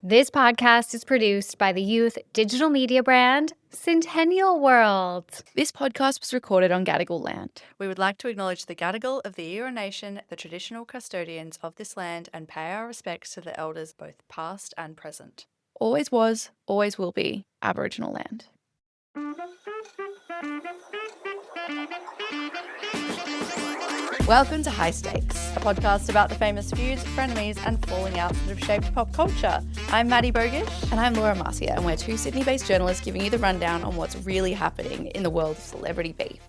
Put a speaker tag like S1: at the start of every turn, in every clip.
S1: This podcast is produced by the youth digital media brand Centennial World.
S2: This podcast was recorded on Gadigal land.
S3: We would like to acknowledge the Gadigal of the Eora Nation, the traditional custodians of this land, and pay our respects to the elders both past and present.
S2: Always was, always will be Aboriginal land.
S3: Welcome to High Stakes, a podcast about the famous feuds, frenemies, and falling outs that have shaped pop culture. I'm Maddie Bogish.
S2: And I'm Laura Marcia, and we're two Sydney-based journalists giving you the rundown on what's really happening in the world of celebrity beef.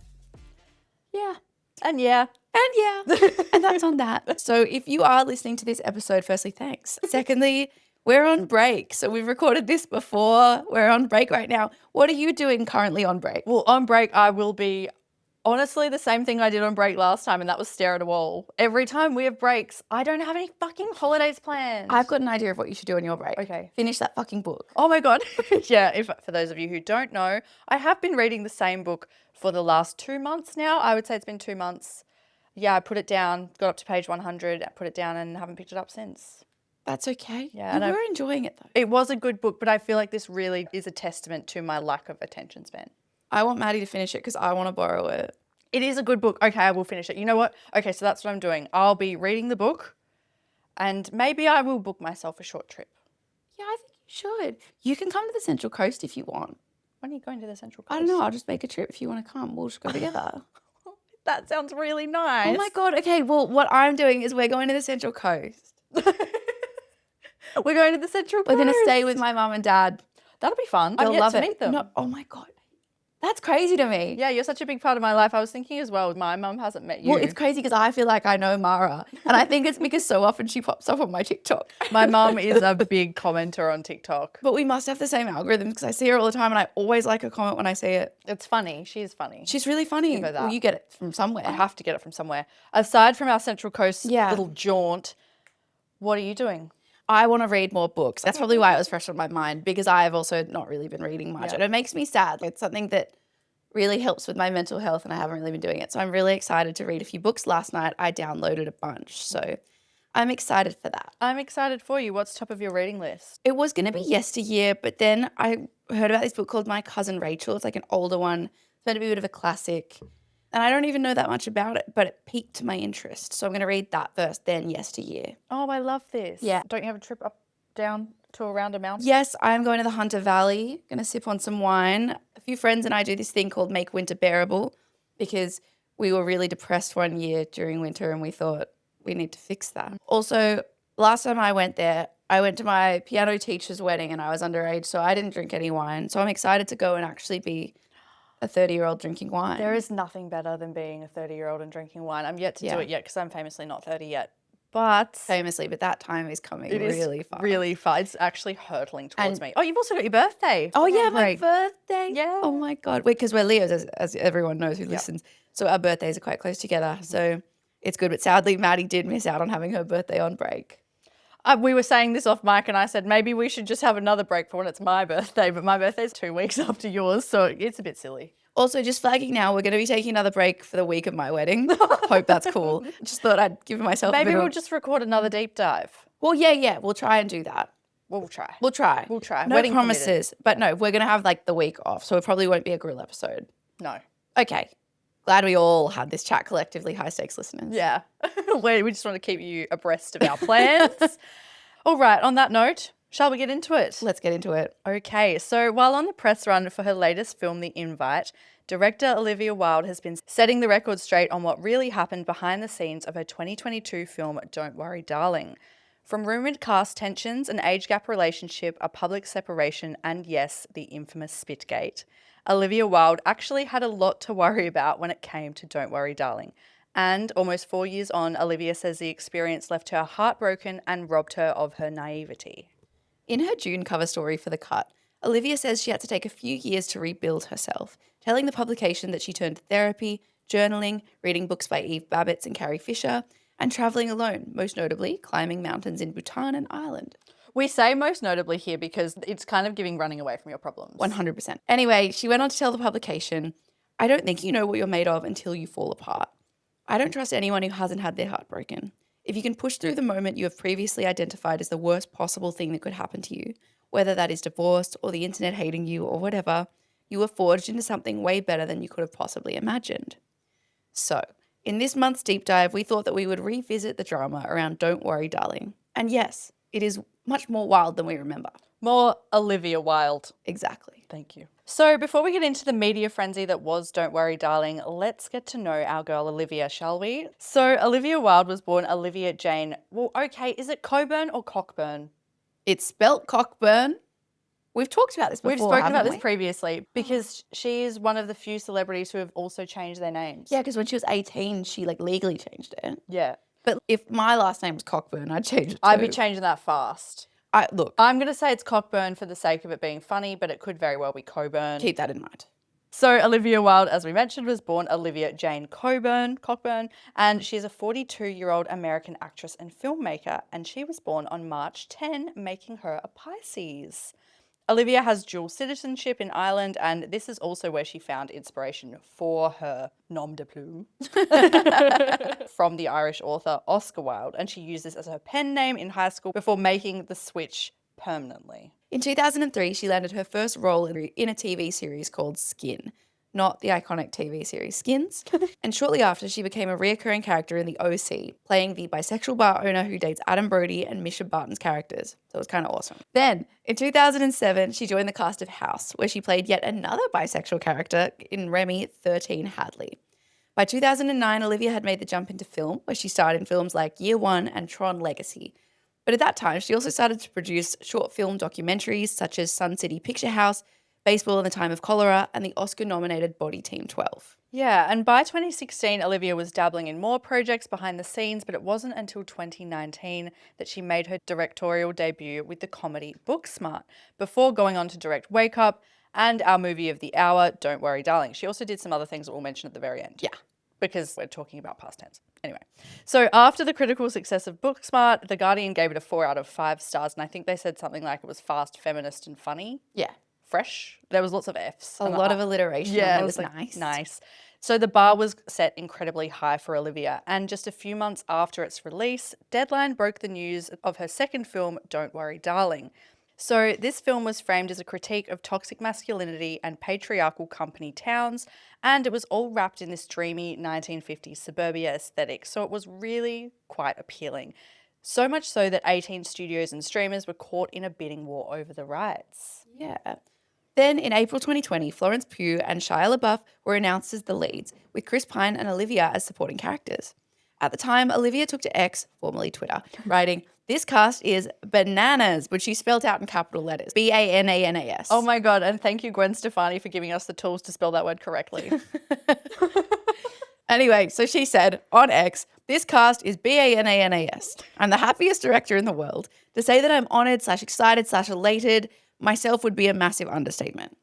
S3: Yeah. And yeah.
S2: And that's on that. So if you are listening to this episode, firstly, thanks. Secondly, we're on break. So we've recorded this before. We're on break right now. What are you doing currently on break?
S3: Well, on break, I will be honestly the same thing I did on break last time, and that was stare at a wall. Every time we have breaks, I don't have any fucking holidays planned.
S2: I've got an idea of what you should do on your break.
S3: Okay.
S2: Finish that fucking book.
S3: Oh my God. Yeah, for those of you who don't know, I have been reading the same book for the last 2 months now. I would say it's been 2 months. Yeah, I put it down, got up to page 100, I put it down and haven't picked it up since.
S2: That's okay.
S3: Yeah,
S2: And
S3: and
S2: we're enjoying it though.
S3: It was a good book, but I feel like this really is a testament to my lack of attention span.
S2: I want Maddie to finish it because I want to borrow it.
S3: It is a good book. Okay, I will finish it. You know what? Okay, so that's what I'm doing. I'll be reading the book and maybe I will book myself a short trip.
S2: Yeah, I think you should. You can come to the Central Coast if you want.
S3: When are you going to the Central Coast?
S2: I don't know. I'll just make a trip if you want to come. We'll just go together.
S3: That sounds really nice.
S2: Oh my God. Okay, well, what I'm doing is we're going to the Central Coast.
S3: We're going to the Central Coast.
S2: We're going to stay with my mum and dad.
S3: That'll be fun.
S2: They'll
S3: I've yet
S2: love
S3: to
S2: it.
S3: meet them.
S2: No, oh my God. That's crazy to me.
S3: Yeah, you're such a big part of my life. I was thinking as well, my mum hasn't met you.
S2: Well, it's crazy because I feel like I know Mara. And I think it's because so often she pops up on my TikTok.
S3: My mum is a big commenter on TikTok.
S2: But we must have the same algorithms because I see her all the time and I always like her comment when I see it.
S3: It's funny. She's funny.
S2: She's really funny.
S3: Give her that.
S2: Well, you get it from somewhere.
S3: I have to get it from somewhere. Aside from our Central Coast
S2: Yeah.
S3: little jaunt, what are you doing?
S2: I want to read more books. That's probably why it was fresh on my mind because I've also not really been reading much.
S3: Yeah.
S2: And it makes me sad. It's something that really helps with my mental health and I haven't really been doing it. So I'm really excited to read a few books. Last night I downloaded a bunch. So I'm excited for that.
S3: I'm excited for you. What's top of your reading list?
S2: It was going to be yesteryear, but then I heard about this book called My Cousin Rachel. It's like an older one. It's meant to be a bit of a classic. And I don't even know that much about it, but it piqued my interest. So I'm going to read that first, then yesteryear.
S3: Oh, I love this.
S2: Yeah.
S3: Don't you have a trip up, down to around a mountain?
S2: Yes, I'm going to the Hunter Valley, going to sip on some wine. A few friends and I do this thing called Make Winter Bearable because we were really depressed one year during winter and we thought we need to fix that. Also, last time I went there, I went to my piano teacher's wedding and I was underage, so I didn't drink any wine. So I'm excited to go and actually be a 30-year-old drinking wine.
S3: There is nothing better than being a 30-year-old and drinking wine. I'm yet to do it yet because I'm famously not 30 yet. But
S2: Famously, but that time is coming really fast.
S3: really fast. It's actually hurtling towards me. Oh, you've also got your birthday.
S2: Oh, yeah, my
S3: Break.
S2: birthday.
S3: Yeah.
S2: Oh, my God. Wait, because we're Leos, as everyone knows who listens. So our birthdays are quite close together. So it's good. But sadly, Maddie did miss out on having her birthday on break.
S3: We were saying this off mic and I said maybe we should just have another break for when it's my birthday, but my birthday's 2 weeks after yours, so it's a bit silly.
S2: Also, just flagging now, we're going to be taking another break for the week of my wedding. Hope that's cool. Just thought I'd give myself a
S3: Maybe
S2: bit
S3: we'll
S2: of...
S3: just record another deep dive.
S2: Well, yeah. We'll try and do that.
S3: We'll try.
S2: We'll try. No
S3: Wedding
S2: promises. But no, we're going to have like the week off, so it probably won't be a grill episode.
S3: No.
S2: Okay. Glad we all had this chat collectively, high stakes listeners.
S3: Yeah. We just want to keep you abreast of our plans. All right, on that note, shall we get into it?
S2: Let's get into it.
S3: Okay, so while on the press run for her latest film, The Invite, director Olivia Wilde has been setting the record straight on what really happened behind the scenes of her 2022 film, Don't Worry, Darling. From rumoured cast tensions, an age gap relationship, a public separation, and yes, the infamous Spitgate, Olivia Wilde actually had a lot to worry about when it came to Don't Worry, Darling. And almost 4 years on, Olivia says the experience left her heartbroken and robbed her of her naivety.
S2: In her June cover story for The Cut, Olivia says she had to take a few years to rebuild herself, telling the publication that she turned to therapy, journaling, reading books by Eve Babbitt and Carrie Fisher, and travelling alone, most notably climbing mountains in Bhutan and Ireland.
S3: We say most notably here because it's kind of giving running away from your problems.
S2: 100%. Anyway, she went on to tell the publication, I don't think you know what you're made of until you fall apart. I don't trust anyone who hasn't had their heart broken. If you can push through the moment you have previously identified as the worst possible thing that could happen to you, whether that is divorce or the internet hating you or whatever, you were forged into something way better than you could have possibly imagined. So, in this month's deep dive, we thought that we would revisit the drama around Don't Worry, Darling. And yes, it is much more wild than we remember.
S3: More Olivia Wilde.
S2: Exactly.
S3: Thank you. So before we get into the media frenzy that was Don't Worry Darling, let's get to know our girl Olivia, shall we? So Olivia Wilde was born Olivia Jane. Well, okay, is it Coburn or Cockburn?
S2: It's spelt Cockburn. We've talked about this before.
S3: We've spoken about
S2: haven't
S3: this
S2: we?
S3: previously because she is one of the few celebrities who have also changed their names.
S2: Yeah, because when she was 18, she legally changed it.
S3: Yeah.
S2: But if my last name was Cockburn, I'd change it too.
S3: I'd be changing that fast.
S2: Look,
S3: I'm going to say it's Cockburn for the sake of it being funny, but it could very well be Coburn.
S2: keep that in mind.
S3: So Olivia Wilde, as we mentioned, was born Olivia Jane Cockburn, and she's a 42-year-old American actress and filmmaker, and she was born on March 10, making her a Pisces. Olivia has dual citizenship in Ireland, and this is also where she found inspiration for her nom de plume from the Irish author Oscar Wilde, and she used this as her pen name in high school before making the switch permanently.
S2: In 2003, she landed her first role in a TV series called Skin, not the iconic TV series Skins. And shortly after, she became a reoccurring character in The OC, playing the bisexual bar owner who dates Adam Brody and Misha Barton's characters. So it was kind of awesome. Then, in 2007, she joined the cast of House, where she played yet another bisexual character in Remy 13 Hadley. By 2009, Olivia had made the jump into film, where she starred in films like Year One and Tron Legacy. But at that time, she also started to produce short film documentaries such as Sun City Picture House, Baseball in the Time of Cholera, and the Oscar-nominated Body Team 12.
S3: Yeah, and by 2016, Olivia was dabbling in more projects behind the scenes, but it wasn't until 2019 that she made her directorial debut with the comedy Booksmart, before going on to direct Wake Up and our movie of the hour, Don't Worry Darling. She also did some other things that we'll mention at the very end.
S2: Yeah.
S3: Because we're talking about past tense. Anyway, so after the critical success of Booksmart, The Guardian gave it a 4 out of 5 stars, and I think they said something like it was fast, feminist, and funny.
S2: Yeah.
S3: Fresh. There was lots of Fs.
S2: A lot of alliteration.
S3: Yeah,
S2: It was
S3: like,
S2: nice.
S3: Nice. So the bar was set incredibly high for Olivia, and just a few months after its release, Deadline broke the news of her second film, Don't Worry Darling. So this film was framed as a critique of toxic masculinity and patriarchal company towns, and it was all wrapped in this dreamy 1950s suburbia aesthetic, so it was really quite appealing. So much so that 18 studios and streamers were caught in a bidding war over the rights.
S2: Yeah. Then in April 2020, Florence Pugh and Shia LaBeouf were announced as the leads, with Chris Pine and Olivia as supporting characters. At the time, Olivia took to X, formerly Twitter, writing, "This cast is bananas," which she spelled out in capital letters, B-A-N-A-N-A-S.
S3: Oh my God, and thank you Gwen Stefani for giving us the tools to spell that word correctly.
S2: Anyway, so she said on X, "This cast is B-A-N-A-N-A-S. I'm the happiest director in the world. To say that I'm honored / excited / elated myself would be a massive understatement."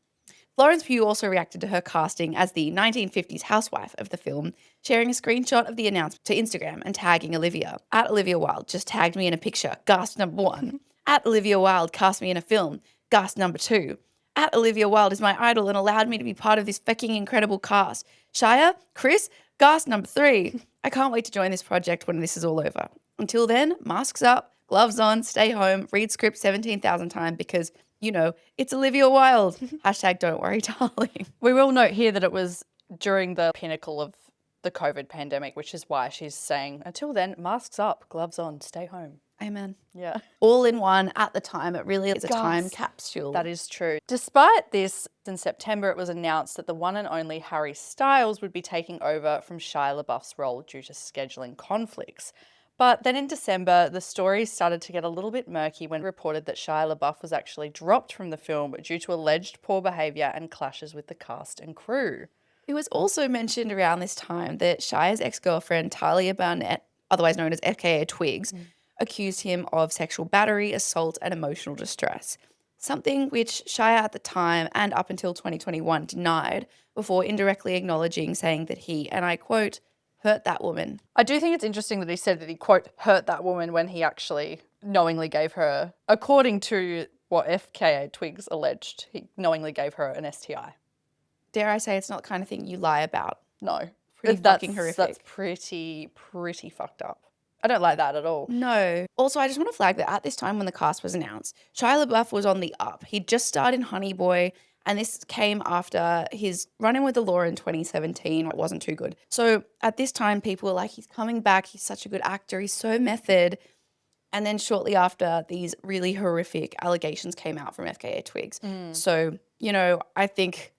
S2: Florence Pugh also reacted to her casting as the 1950s housewife of the film, sharing a screenshot of the announcement to Instagram and tagging Olivia. At Olivia Wilde just tagged me in a picture, gasp number 1. At Olivia Wilde cast me in a film, gasp number 2. At Olivia Wilde is my idol and allowed me to be part of this fucking incredible cast. Shia, Chris, gasp number 3. I can't wait to join this project when this is all over. Until then, masks up, gloves on, stay home, read script 17,000 times because, you know, it's Olivia Wilde. Hashtag don't worry, darling.
S3: We will note here that it was during the pinnacle of the COVID pandemic, which is why she's saying, until then, masks up, gloves on, stay home.
S2: Amen.
S3: Yeah.
S2: All in one at the time. It really is a time
S3: Gasp.
S2: capsule.
S3: That is true. Despite this, in September it was announced that the one and only Harry Styles would be taking over from Shia LaBeouf's role due to scheduling conflicts. But then in December, the story started to get a little bit murky when it reported that Shia LaBeouf was actually dropped from the film due to alleged poor behaviour and clashes with the cast and crew.
S2: It was also mentioned around this time that Shia's ex-girlfriend, Talia Barnett, otherwise known as FKA Twigs, accused him of sexual battery, assault, and emotional distress, something which Shia at the time and up until 2021 denied before indirectly acknowledging, saying that he, and I quote, hurt that woman.
S3: I do think it's interesting that he said that he, quote, hurt that woman when he actually knowingly gave her, according to what FKA Twigs alleged, he knowingly gave her an STI.
S2: Dare I say it's not the kind of thing you lie about.
S3: No.
S2: Pretty fucking horrific.
S3: That's pretty fucked up. I don't like that at all.
S2: No. Also, I just want to flag that at this time when the cast was announced, Shia LaBeouf was on the up. He'd just starred in Honey Boy, and this came after his run-in with the law in 2017. It wasn't too good. So at this time, people were like, he's coming back. He's such a good actor. He's so method. And then shortly after, these really horrific allegations came out from FKA Twigs. So, I think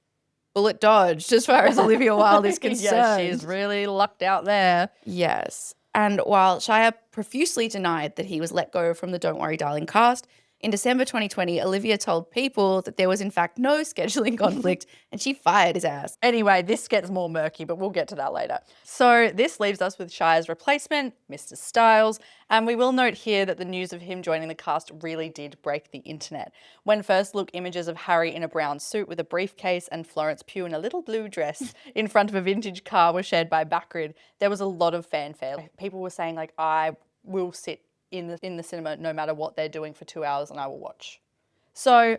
S2: bullet dodged as far as Olivia Wilde is concerned.
S3: Yeah, she's really lucked out there.
S2: Yes. And while Shia profusely denied that he was let go from the Don't Worry Darling cast, in December 2020, Olivia told People that there was in fact no scheduling conflict and she fired his ass.
S3: Anyway, this gets more murky, but we'll get to that later. So this leaves us with Shia's replacement, Mr. Styles, and we will note here that the news of him joining the cast really did break the internet. When first look images of Harry in a brown suit with a briefcase and Florence Pugh in a little blue dress in front of a vintage car were shared by Backgrid, there was a lot of fanfare. People were saying like, I will sit in the cinema no matter what they're doing for 2 hours and I will watch. So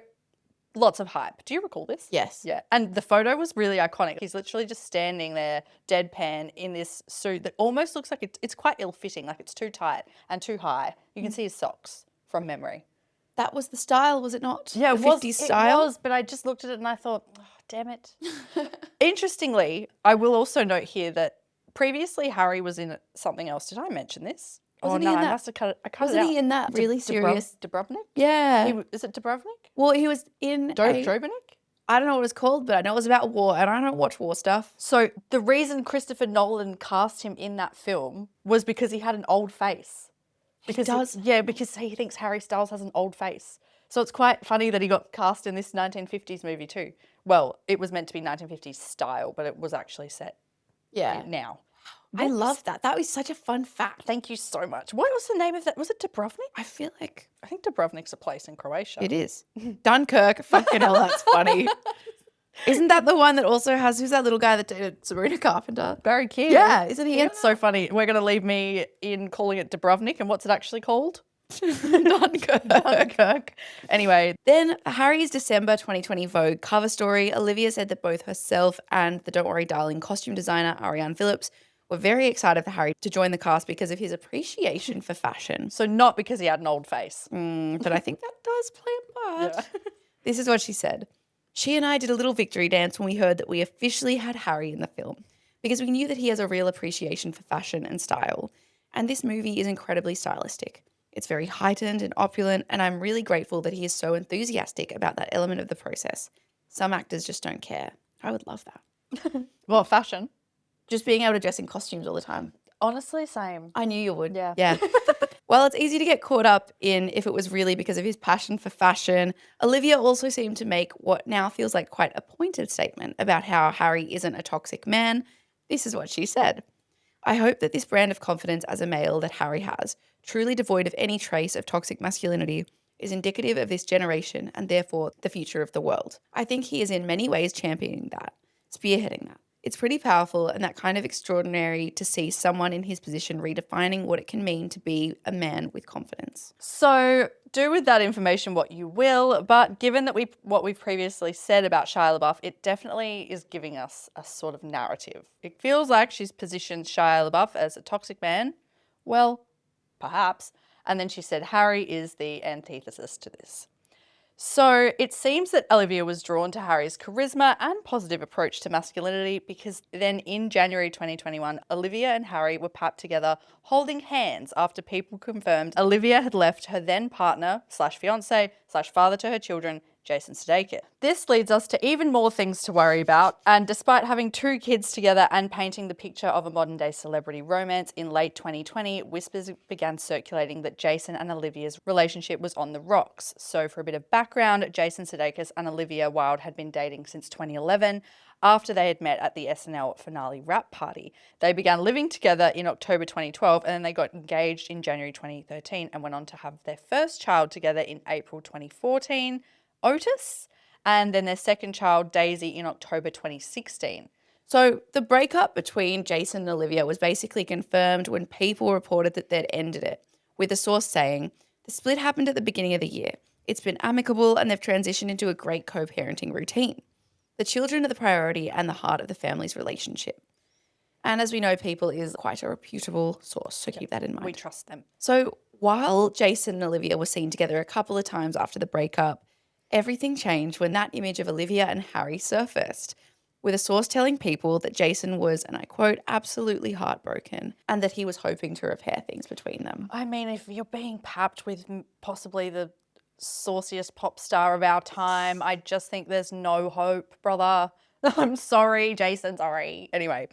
S3: lots of hype. Do you recall this?
S2: Yes.
S3: Yeah. And the photo was really iconic. He's literally just standing there deadpan in this suit that almost looks like it's quite ill-fitting, like it's too tight and too high. You can see his socks from memory.
S2: That was the style, was it not?
S3: Yeah,
S2: the 50s style?
S3: It was, but I just looked at it and I thought, oh, damn it. Interestingly, I will also note here that previously Harry was in something else. Did I mention this?
S2: Wasn't he in
S3: I
S2: that-
S3: must have cut it. I cut
S2: Wasn't
S3: it out.
S2: he in that really serious?
S3: Dubrovnik?
S2: Yeah.
S3: Is it Dubrovnik?
S2: Well, he was in
S3: Dubrovnik?
S2: I don't know what it was called, but I know it was about war, and I don't watch war stuff.
S3: So the reason Christopher Nolan cast him in that film was because he had an old face. Because
S2: does?
S3: because he thinks Harry Styles has an old face. So it's quite funny that he got cast in this 1950s movie too. Well, it was meant to be 1950s style, but it was actually set now.
S2: I love that. That was such a fun fact.
S3: Thank you so much. What was the name of that? Was it Dubrovnik?
S2: I feel like
S3: I think Dubrovnik's a place in Croatia.
S2: it is. Dunkirk. Fucking hell, that's funny. Isn't that the one that also has, who's that little guy that dated Sabrina Carpenter?
S3: Very cute.
S2: Yeah, isn't he?
S3: It's so funny. We're going to leave me in calling it Dubrovnik, and what's it actually called?
S2: Dunkirk.
S3: Dunkirk. Anyway,
S2: Then Harry's December 2020 Vogue cover story, Olivia said that both herself and the Don't Worry Darling costume designer, Ariane Phillips, were very excited for Harry to join the cast because of his appreciation for fashion.
S3: so not because he had an old face.
S2: But I think that does play a part. This is what she said. She and I did a little victory dance when we heard that we officially had Harry in the film because we knew that he has a real appreciation for fashion and style. And this movie is incredibly stylistic. It's very heightened and opulent, and I'm really grateful that he is so enthusiastic about that element of the process. Some actors just don't care. I would love that.
S3: Well, fashion.
S2: Just being able to dress in costumes all the time.
S3: Honestly, same.
S2: I knew you would.
S3: Yeah.
S2: Yeah. Well, it's easy to get caught up in if it was really because of his passion for fashion. Olivia also seemed to make what now feels like quite a pointed statement about how Harry isn't a toxic man. This is what she said. I hope that this brand of confidence as a male that Harry has, truly devoid of any trace of toxic masculinity, is indicative of this generation and therefore the future of the world. I think he is in many ways championing that, spearheading that. It's pretty powerful and that kind of extraordinary to see someone in his position redefining what it can mean to be a man with confidence.
S3: So do with that information what you will, but given that what we've previously said about Shia LaBeouf, it definitely is giving us a sort of narrative. It feels like she's positioned Shia LaBeouf as a toxic man. Well, perhaps. And then she said Harry is the antithesis to this. So it seems that Olivia was drawn to Harry's charisma and positive approach to masculinity because then in January 2021, Olivia and Harry were papped together holding hands after People confirmed Olivia had left her then partner / fiance / father to her children, Jason Sudeikis. This leads us to even more things to worry about, and despite having 2 kids together and painting the picture of a modern-day celebrity romance, in late 2020, whispers began circulating that Jason and Olivia's relationship was on the rocks. So for a bit of background, Jason Sudeikis and Olivia Wilde had been dating since 2011 after they had met at the SNL finale wrap party. They began living together in October 2012 and then they got engaged in January 2013 and went on to have their first child together in April 2014, Otis, and then their second child, Daisy, in October 2016.
S2: So the breakup between Jason and Olivia was basically confirmed when People reported that they'd ended it, with a source saying, the split happened at the beginning of the year. It's been amicable and they've transitioned into a great co-parenting routine. The children are the priority and the heart of the family's relationship. And as we know, People is quite a reputable source, so keep that in mind.
S3: We trust them.
S2: So while Jason and Olivia were seen together a couple of times after the breakup, everything changed when that image of Olivia and Harry surfaced, with a source telling People that Jason was, and I quote, absolutely heartbroken, and that he was hoping to repair things between them.
S3: I mean, if you're being papped with possibly the sauciest pop star of our time, I just think there's no hope, brother. I'm sorry, Jason, sorry. Anyway,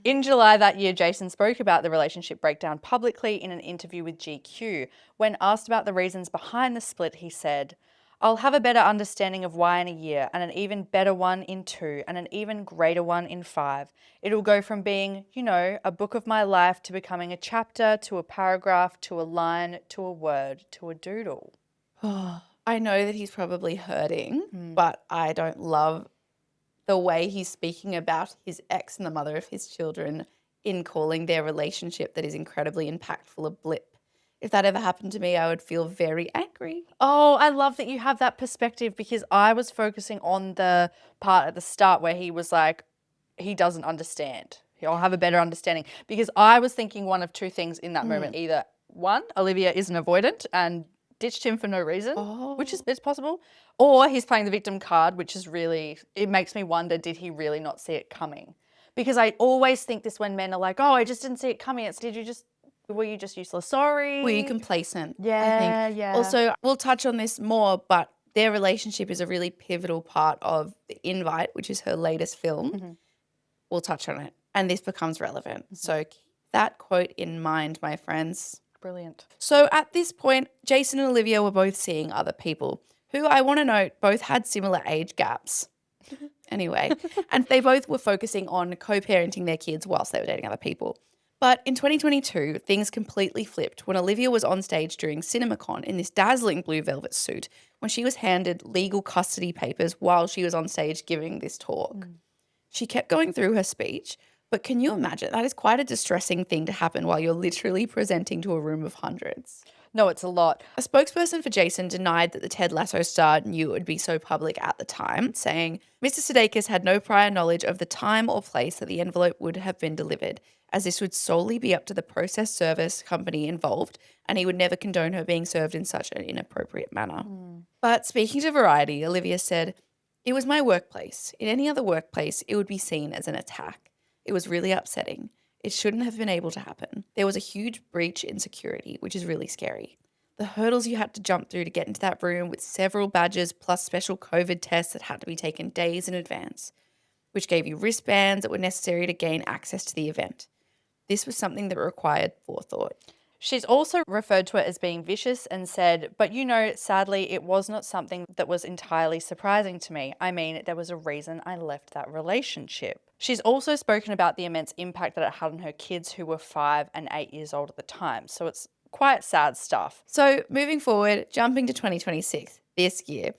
S3: in July that year, Jason spoke about the relationship breakdown publicly in an interview with GQ. When asked about the reasons behind the split, he said, I'll have a better understanding of why in a year, and an even better one in 2, and an even greater one in 5. It'll go from being, a book of my life to becoming a chapter, to a paragraph, to a line, to a word, to a doodle.
S2: I know that he's probably hurting, but I don't love the way he's speaking about his ex and the mother of his children in calling their relationship that is incredibly impactful a blip. If that ever happened to me, I would feel very angry.
S3: Oh, I love that you have that perspective, because I was focusing on the part at the start where he was like, he doesn't understand. He'll have a better understanding. Because I was thinking one of two things in that moment. Either one, Olivia isn't avoidant and ditched him for no reason, which is it's possible, or he's playing the victim card, which is really, it makes me wonder, did he really not see it coming? Because I always think this when men are like, oh, I just didn't see it coming. It's, were you just useless? Sorry.
S2: Were you complacent?
S3: Yeah,
S2: I think.
S3: yeah.
S2: Also, we'll touch on this more, but their relationship is a really pivotal part of The Invite, which is her latest film. We'll touch on it, and this becomes relevant. So keep that quote in mind, my friends.
S3: Brilliant.
S2: So at this point, Jason and Olivia were both seeing other people who, I want to note, both had similar age gaps. Anyway, and they both were focusing on co-parenting their kids whilst they were dating other people. But in 2022, things completely flipped when Olivia was on stage during CinemaCon in this dazzling blue velvet suit when she was handed legal custody papers while she was on stage giving this talk. She kept going through her speech, but can you imagine? That is quite a distressing thing to happen while you're literally presenting to a room of hundreds.
S3: No, it's a lot.
S2: A spokesperson for Jason denied that the Ted Lasso star knew it would be so public at the time, saying, Mr. Sudeikis had no prior knowledge of the time or place that the envelope would have been delivered, as this would solely be up to the process service company involved, and he would never condone her being served in such an inappropriate manner. But speaking to Variety, Olivia said, it was my workplace. In any other workplace, it would be seen as an attack. It was really upsetting. It shouldn't have been able to happen. There was a huge breach in security, which is really scary. The hurdles you had to jump through to get into that room with several badges plus special COVID tests that had to be taken days in advance, which gave you wristbands that were necessary to gain access to the event. This was something that required forethought.
S3: She's also referred to it as being vicious and said, but sadly, it was not something that was entirely surprising to me. I mean, there was a reason I left that relationship. She's also spoken about the immense impact that it had on her kids, who were 5 and 8 years old at the time. So it's quite sad stuff.
S2: So moving forward, jumping to 2026, this year,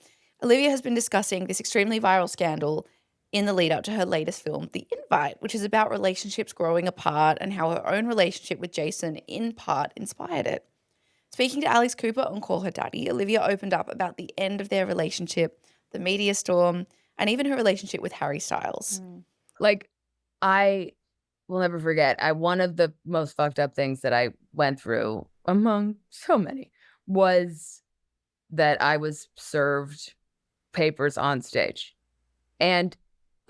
S2: Olivia has been discussing this extremely viral scandal in the lead up to her latest film, The Invite, which is about relationships growing apart and how her own relationship with Jason in part inspired it. Speaking to Alex Cooper on Call Her Daddy, Olivia opened up about the end of their relationship, the media storm, and even her relationship with Harry Styles.
S4: Like, I will never forget, one of the most fucked up things that I went through, among so many, was that I was served papers on stage. And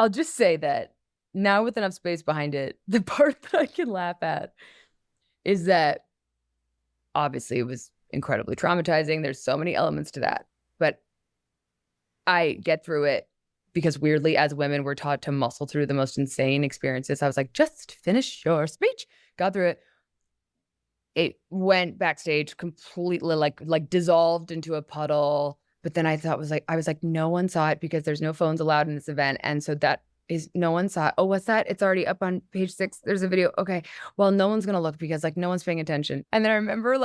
S4: I'll just say that now, with enough space behind it, the part that I can laugh at is that obviously it was incredibly traumatizing. There's so many elements to that. But I get through it because, weirdly, as women, we're taught to muscle through the most insane experiences. I was like, just finish your speech. Got through it. It went backstage completely like dissolved into a puddle. But then I was like, no one saw it because there's no phones allowed in this event. And so that is, no one saw it. Oh, what's that? It's already up on page 6. There's a video. Okay. Well, no one's going to look because no one's paying attention. And then I remember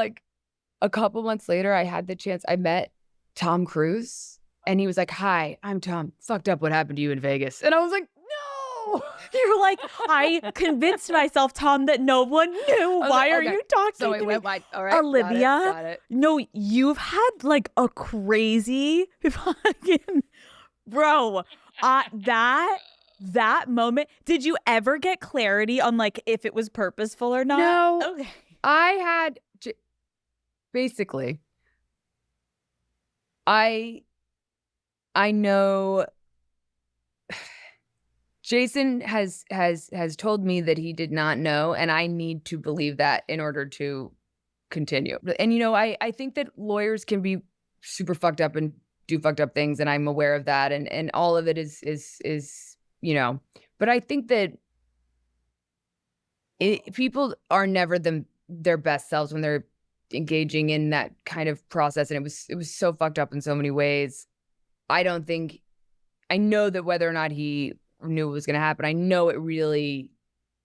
S4: a couple months later, I had the chance, I met Tom Cruise and he was like, hi, I'm Tom. Fucked up what happened to you in Vegas. And I was like, no.
S5: You were like, I convinced myself, Tom, that no one knew. Why are you talking
S4: so
S5: to
S4: it
S5: me?
S4: went wide. All right,
S5: Olivia,
S4: got it.
S5: no, you've had a crazy fucking bro. that moment, did you ever get clarity on like if it was purposeful or not?
S4: No.
S5: Okay.
S4: I had basically I know Jason has told me that he did not know, and I need to believe that in order to continue. And I think that lawyers can be super fucked up and do fucked up things, and I'm aware of that, and all of it is but I think that people are never their best selves when they're engaging in that kind of process, and it was so fucked up in so many ways. I know that whether or not he knew it was going to happen, I know it really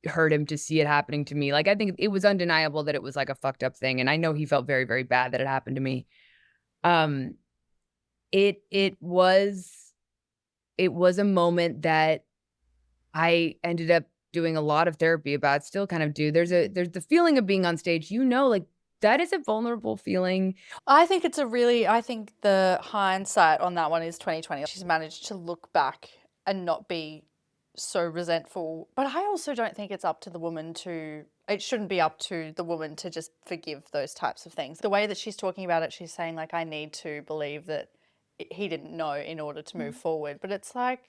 S4: hurt him to see it happening to me. Like, I think it was undeniable that it was like a fucked up thing, and I know he felt very, very bad that it happened to me. It was a moment that I ended up doing a lot of therapy about, still kind of do. There's the feeling of being on stage, like that is a vulnerable feeling.
S3: I think the hindsight on that one is 2020. She's managed to look back and not be so resentful. But I also don't think it shouldn't be up to the woman to just forgive those types of things. The way that she's talking about it, she's saying like, I need to believe that he didn't know in order to move forward. But it's like,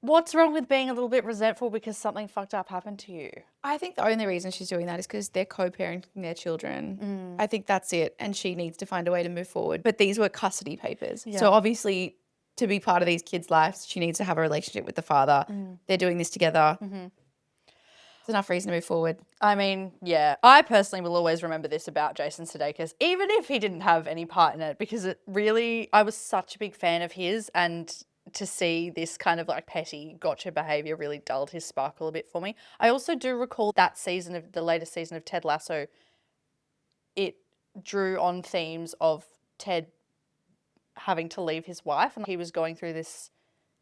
S3: what's wrong with being a little bit resentful because something fucked up happened to you?
S2: I think the only reason she's doing that is because they're co-parenting their children. I think that's it. And she needs to find a way to move forward. But these were custody papers.
S3: Yeah.
S2: So obviously, to be part of these kids' lives, she needs to have a relationship with the father. They're doing this together. It's enough reason to move forward.
S3: I mean, yeah. I personally will always remember this about Jason Sudeikis, even if he didn't have any part in it, because I was such a big fan of his, and to see this kind of like petty gotcha behavior really dulled his sparkle a bit for me. I also do recall that the latest season of Ted Lasso, it drew on themes of Ted having to leave his wife, and he was going through this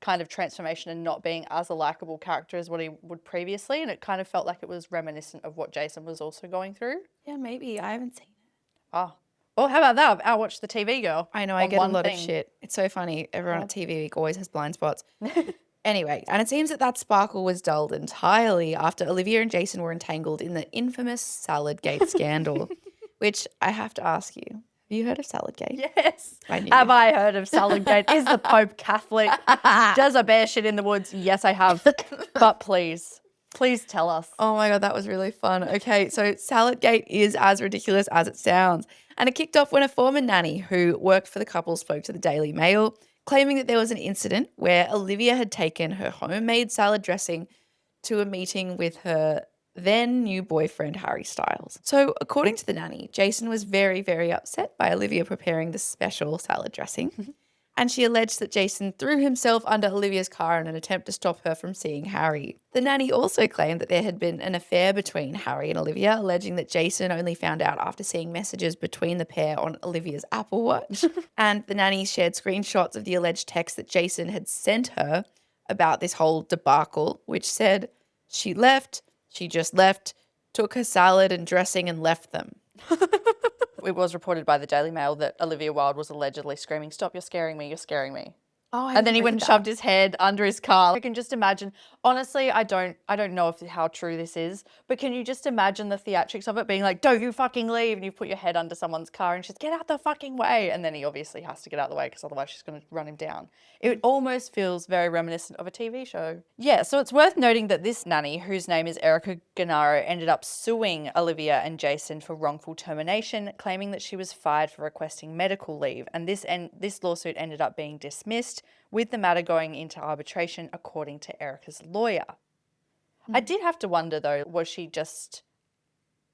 S3: kind of transformation and not being as a likable character as what he would previously, and it kind of felt like it was reminiscent of what Jason was also going through.
S2: Yeah, maybe. I haven't seen it.
S3: Oh. Well, how about that? I watched the TV girl.
S2: I know, I
S3: on
S2: get a
S3: one
S2: lot
S3: thing.
S2: of shit. It's so funny. Everyone at TV Week always has blind spots. Anyway, and it seems that sparkle was dulled entirely after Olivia and Jason were entangled in the infamous Saladgate scandal, which I have to ask you, have you heard of Saladgate?
S3: Yes. Have I heard of Saladgate? Is the Pope Catholic? Does a bear shit in the woods? Yes, I have. But please tell us.
S2: Oh my God, that was really fun. Okay, so Saladgate is as ridiculous as it sounds. And it kicked off when a former nanny who worked for the couple spoke to the Daily Mail, claiming that there was an incident where Olivia had taken her homemade salad dressing to a meeting with her then new boyfriend, Harry Styles. So according to the nanny, Jason was very, very upset by Olivia preparing the special salad dressing. And she alleged that Jason threw himself under Olivia's car in an attempt to stop her from seeing Harry. The nanny also claimed that there had been an affair between Harry and Olivia, alleging that Jason only found out after seeing messages between the pair on Olivia's Apple Watch. And the nanny shared screenshots of the alleged text that Jason had sent her about this whole debacle, which said, she just left, took her salad and dressing and left them.
S3: It was reported by the Daily Mail that Olivia Wilde was allegedly screaming, "Stop, you're scaring me, you're scaring me."
S2: Oh,
S3: And then he went and shoved his head under his car. I can just imagine. Honestly, I don't know how true this is, but can you just imagine the theatrics of it being like, "Don't you fucking leave," and you put your head under someone's car and she's, "Get out the fucking way," and then he obviously has to get out the way because otherwise she's going to run him down. It almost feels very reminiscent of a TV show. Yeah, so it's worth noting that this nanny, whose name is Erica Gennaro, ended up suing Olivia and Jason for wrongful termination, claiming that she was fired for requesting medical leave, and this lawsuit ended up being dismissed, with the matter going into arbitration, according to Erica's lawyer. I did have to wonder, though, was she just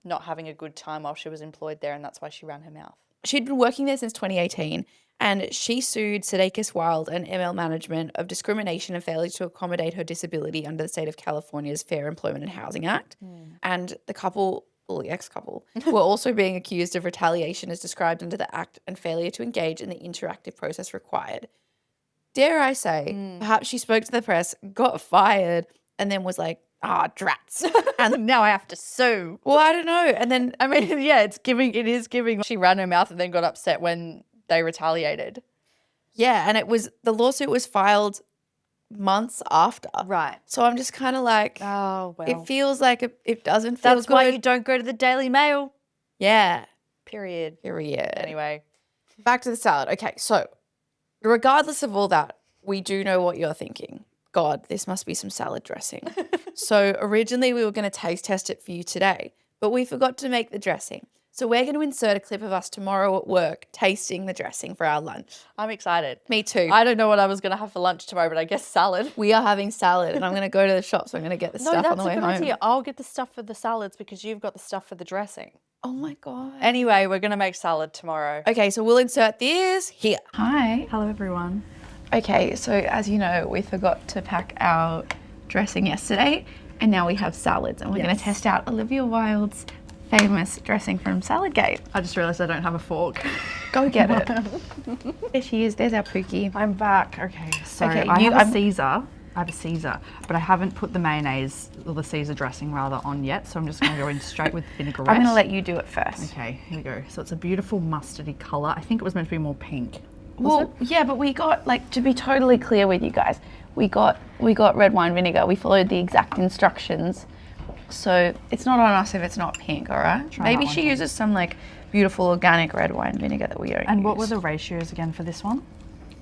S3: not having a good time while she was employed there and that's why she ran her mouth?
S2: She'd been working there since 2018, and she sued Sudeikis Wilde and ML Management of discrimination and failure to accommodate her disability under the state of California's Fair Employment and Housing Act. And the ex-couple, were also being accused of retaliation as described under the Act and failure to engage in the interactive process required. Dare I say, perhaps she spoke to the press, got fired, and then was like, drats.
S3: And now I have to sue.
S2: Well, I don't know. And then,
S3: I mean, yeah, it is giving. She ran her mouth and then got upset when they retaliated.
S2: yeah, and the lawsuit was filed months after.
S3: Right.
S2: So I'm just kind of like,
S3: Oh, well.
S2: it feels like it doesn't feel
S3: That's
S2: good.
S3: why you don't go to the Daily Mail.
S2: Yeah.
S3: Period.
S2: Anyway, back to the salad. Okay, so regardless of all that, we do know what you're thinking. God, this must be some salad dressing. So originally we were going to taste test it for you today, but we forgot to make the dressing. So we're going to insert a clip of us tomorrow at work tasting the dressing for our lunch.
S3: I'm excited.
S2: Me too.
S3: I don't know what I was going to have for lunch tomorrow, but I guess salad.
S2: We are having salad and I'm going to go to the shop, so I'm going to get the stuff on the way home.
S3: idea. I'll get the stuff for the salads because you've got the stuff for the dressing.
S2: Oh my God.
S3: Anyway, we're going to make salad tomorrow.
S2: Okay, so we'll insert this here.
S6: Hi.
S3: Hello, everyone.
S6: Okay, so as you know, we forgot to pack our dressing yesterday, and now we have salads, and we're going to test out Olivia Wilde's famous dressing from Saladgate.
S7: I just realised I don't have a fork.
S6: Go get it. There she is. There's our Pookie.
S7: I'm back. Okay, so
S6: Okay,
S7: I have a Caesar, but I haven't put the mayonnaise, or the Caesar dressing rather, on yet, so I'm just going to go in straight with vinaigrette.
S6: I'm going to let you do it first.
S7: Okay, here we go. So it's a beautiful mustardy colour. I think it was meant to be more pink.
S6: Well, yeah, but we got, like, to be totally clear with you guys, we got red wine vinegar. We followed the exact instructions. So it's not on us if it's not pink, all right? Maybe she uses some, like, beautiful organic red wine vinegar that we don't
S7: And
S6: use.
S7: what were the ratios again for this one?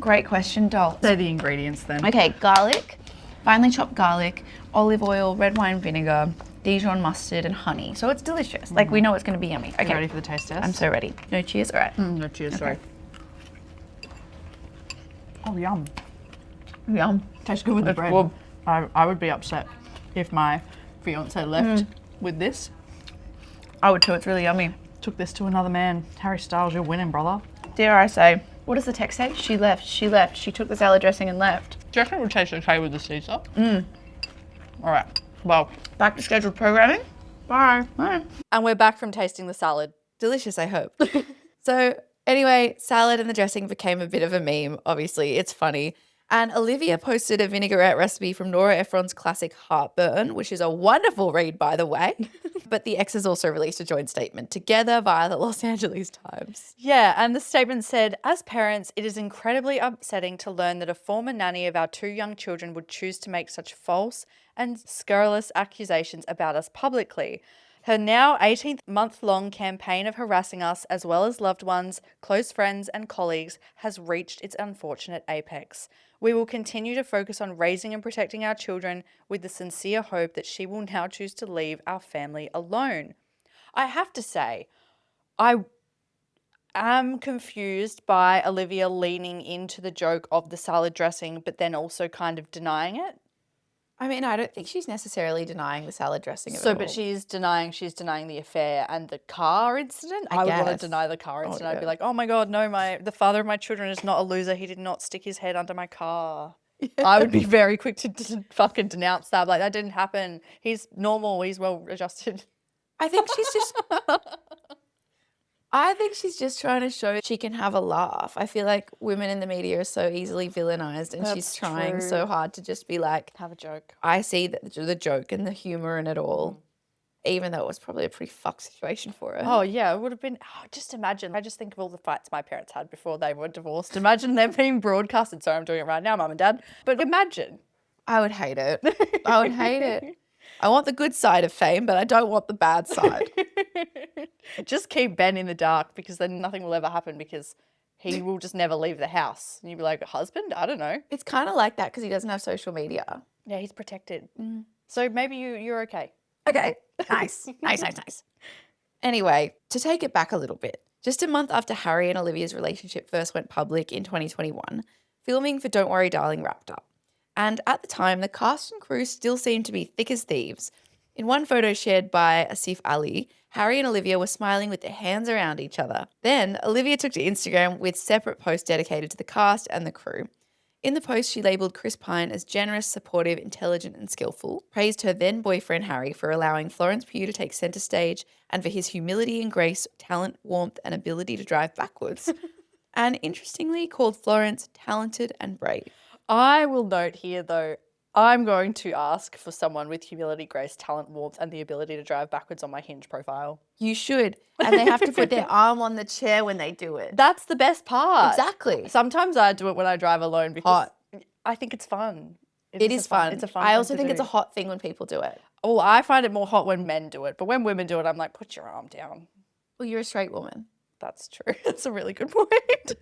S6: Great question, doll.
S7: Say the ingredients then.
S6: Okay, garlic, finely chopped garlic, olive oil, red wine vinegar, Dijon mustard, and honey. So it's delicious. Like, we know it's going to be yummy. Okay.
S7: You ready for the taste test?
S6: I'm so ready. No cheers? All right.
S7: No, cheers, sorry. Oh, yum.
S6: Yum.
S7: Tastes good with the bread.
S6: good.
S7: I would be upset if my fiance left with this.
S6: I would too. It's really yummy.
S7: Took this to another man. Harry Styles, you're winning, brother.
S6: Dare I say, what does the text say? She left. She left. She took the salad dressing and left.
S7: Do you reckon it would taste okay with the Caesar? All right. Well,
S6: Back to scheduled programming. Bye. Bye.
S3: And we're back from tasting the salad.
S2: Delicious, I hope. So anyway, salad and the dressing became a bit of a meme. Obviously, it's funny. And Olivia posted a vinaigrette recipe from Nora Ephron's classic Heartburn, which is a wonderful read, by the way. But the exes also released a joint statement together via the Los Angeles Times.
S3: Yeah, and the statement said, as parents, it is incredibly upsetting to learn that a former nanny of our 2 young children would choose to make such false and scurrilous accusations about us publicly. Her now 18-month-long campaign of harassing us, as well as loved ones, close friends, and colleagues, has reached its unfortunate apex. We will continue to focus on raising and protecting our children with the sincere hope that she will now choose to leave our family alone. I have to say, I am confused by Olivia leaning into the joke of the salad dressing, but then also kind of denying it.
S2: I mean, I don't think she's necessarily denying the salad dressing of it
S3: So,
S2: all.
S3: but she's denying the affair and the car incident. I would want to
S2: guess.
S3: deny the car incident. I'd be
S2: yeah.
S3: like, oh my God, no, the father of my children is not a loser. He did not stick his head under my car. I would be very quick to fucking denounce that. Like, that didn't happen. He's normal. He's well adjusted.
S2: I think she's just trying to show she can have a laugh. I feel like women in the media are so easily villainized, and she's
S3: That's
S2: trying
S3: true.
S2: so hard to just be like,
S3: Have a joke.
S2: I see the joke and the humor in it all, even though it was probably a pretty fucked situation for her.
S3: Oh, yeah, it would have been. Oh, just imagine. I just think of all the fights my parents had before they were divorced. Imagine them being broadcasted. Sorry, I'm doing it right now, Mum and Dad. But imagine.
S2: I would hate it. I would hate it. I want the good side of fame, but I don't want the bad side.
S3: Just keep Ben in the dark, because then nothing will ever happen, because he will just never leave the house. And you'll be like, husband? I don't know.
S2: It's kind of like that because he doesn't have social media.
S3: Yeah, he's protected. So maybe you're okay.
S2: Okay, nice. Nice. Anyway, to take it back a little bit, just a month after Harry and Olivia's relationship first went public in 2021, filming for Don't Worry Darling wrapped up. And at the time, the cast and crew still seemed to be thick as thieves. In one photo shared by Asif Ali, Harry and Olivia were smiling with their hands around each other. Then, Olivia took to Instagram with separate posts dedicated to the cast and the crew. In the post, she labelled Chris Pine as generous, supportive, intelligent, and skillful, praised her then-boyfriend Harry for allowing Florence Pugh to take centre stage, and for his humility and grace, talent, warmth, and ability to drive backwards. And interestingly, called Florence talented and brave.
S3: I will note here, though, I'm going to ask for someone with humility, grace, talent, warmth, and the ability to drive backwards on my Hinge profile.
S2: You should. And they have to put their arm on the chair when they do it.
S3: That's the best part.
S2: Exactly.
S3: Sometimes I do it when I drive alone because
S2: Hot.
S3: I think it's fun.
S2: It is fun.
S3: It's a fun
S2: I
S3: thing
S2: also
S3: to
S2: think it's a
S3: do.
S2: hot thing when people do it.
S3: Oh, I find it more hot when men do it, but when women do it, I'm like, put your arm down.
S2: Well, you're a straight woman.
S3: That's true. That's a really good point.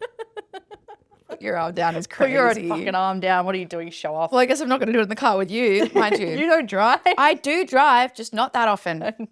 S2: Put your arm down is
S3: Put
S2: crazy.
S3: your fucking arm down. What are you doing? Show off.
S2: Well, I guess I'm not going to do it in the car with you, mind you.
S3: You don't drive.
S2: I do drive, just not that often.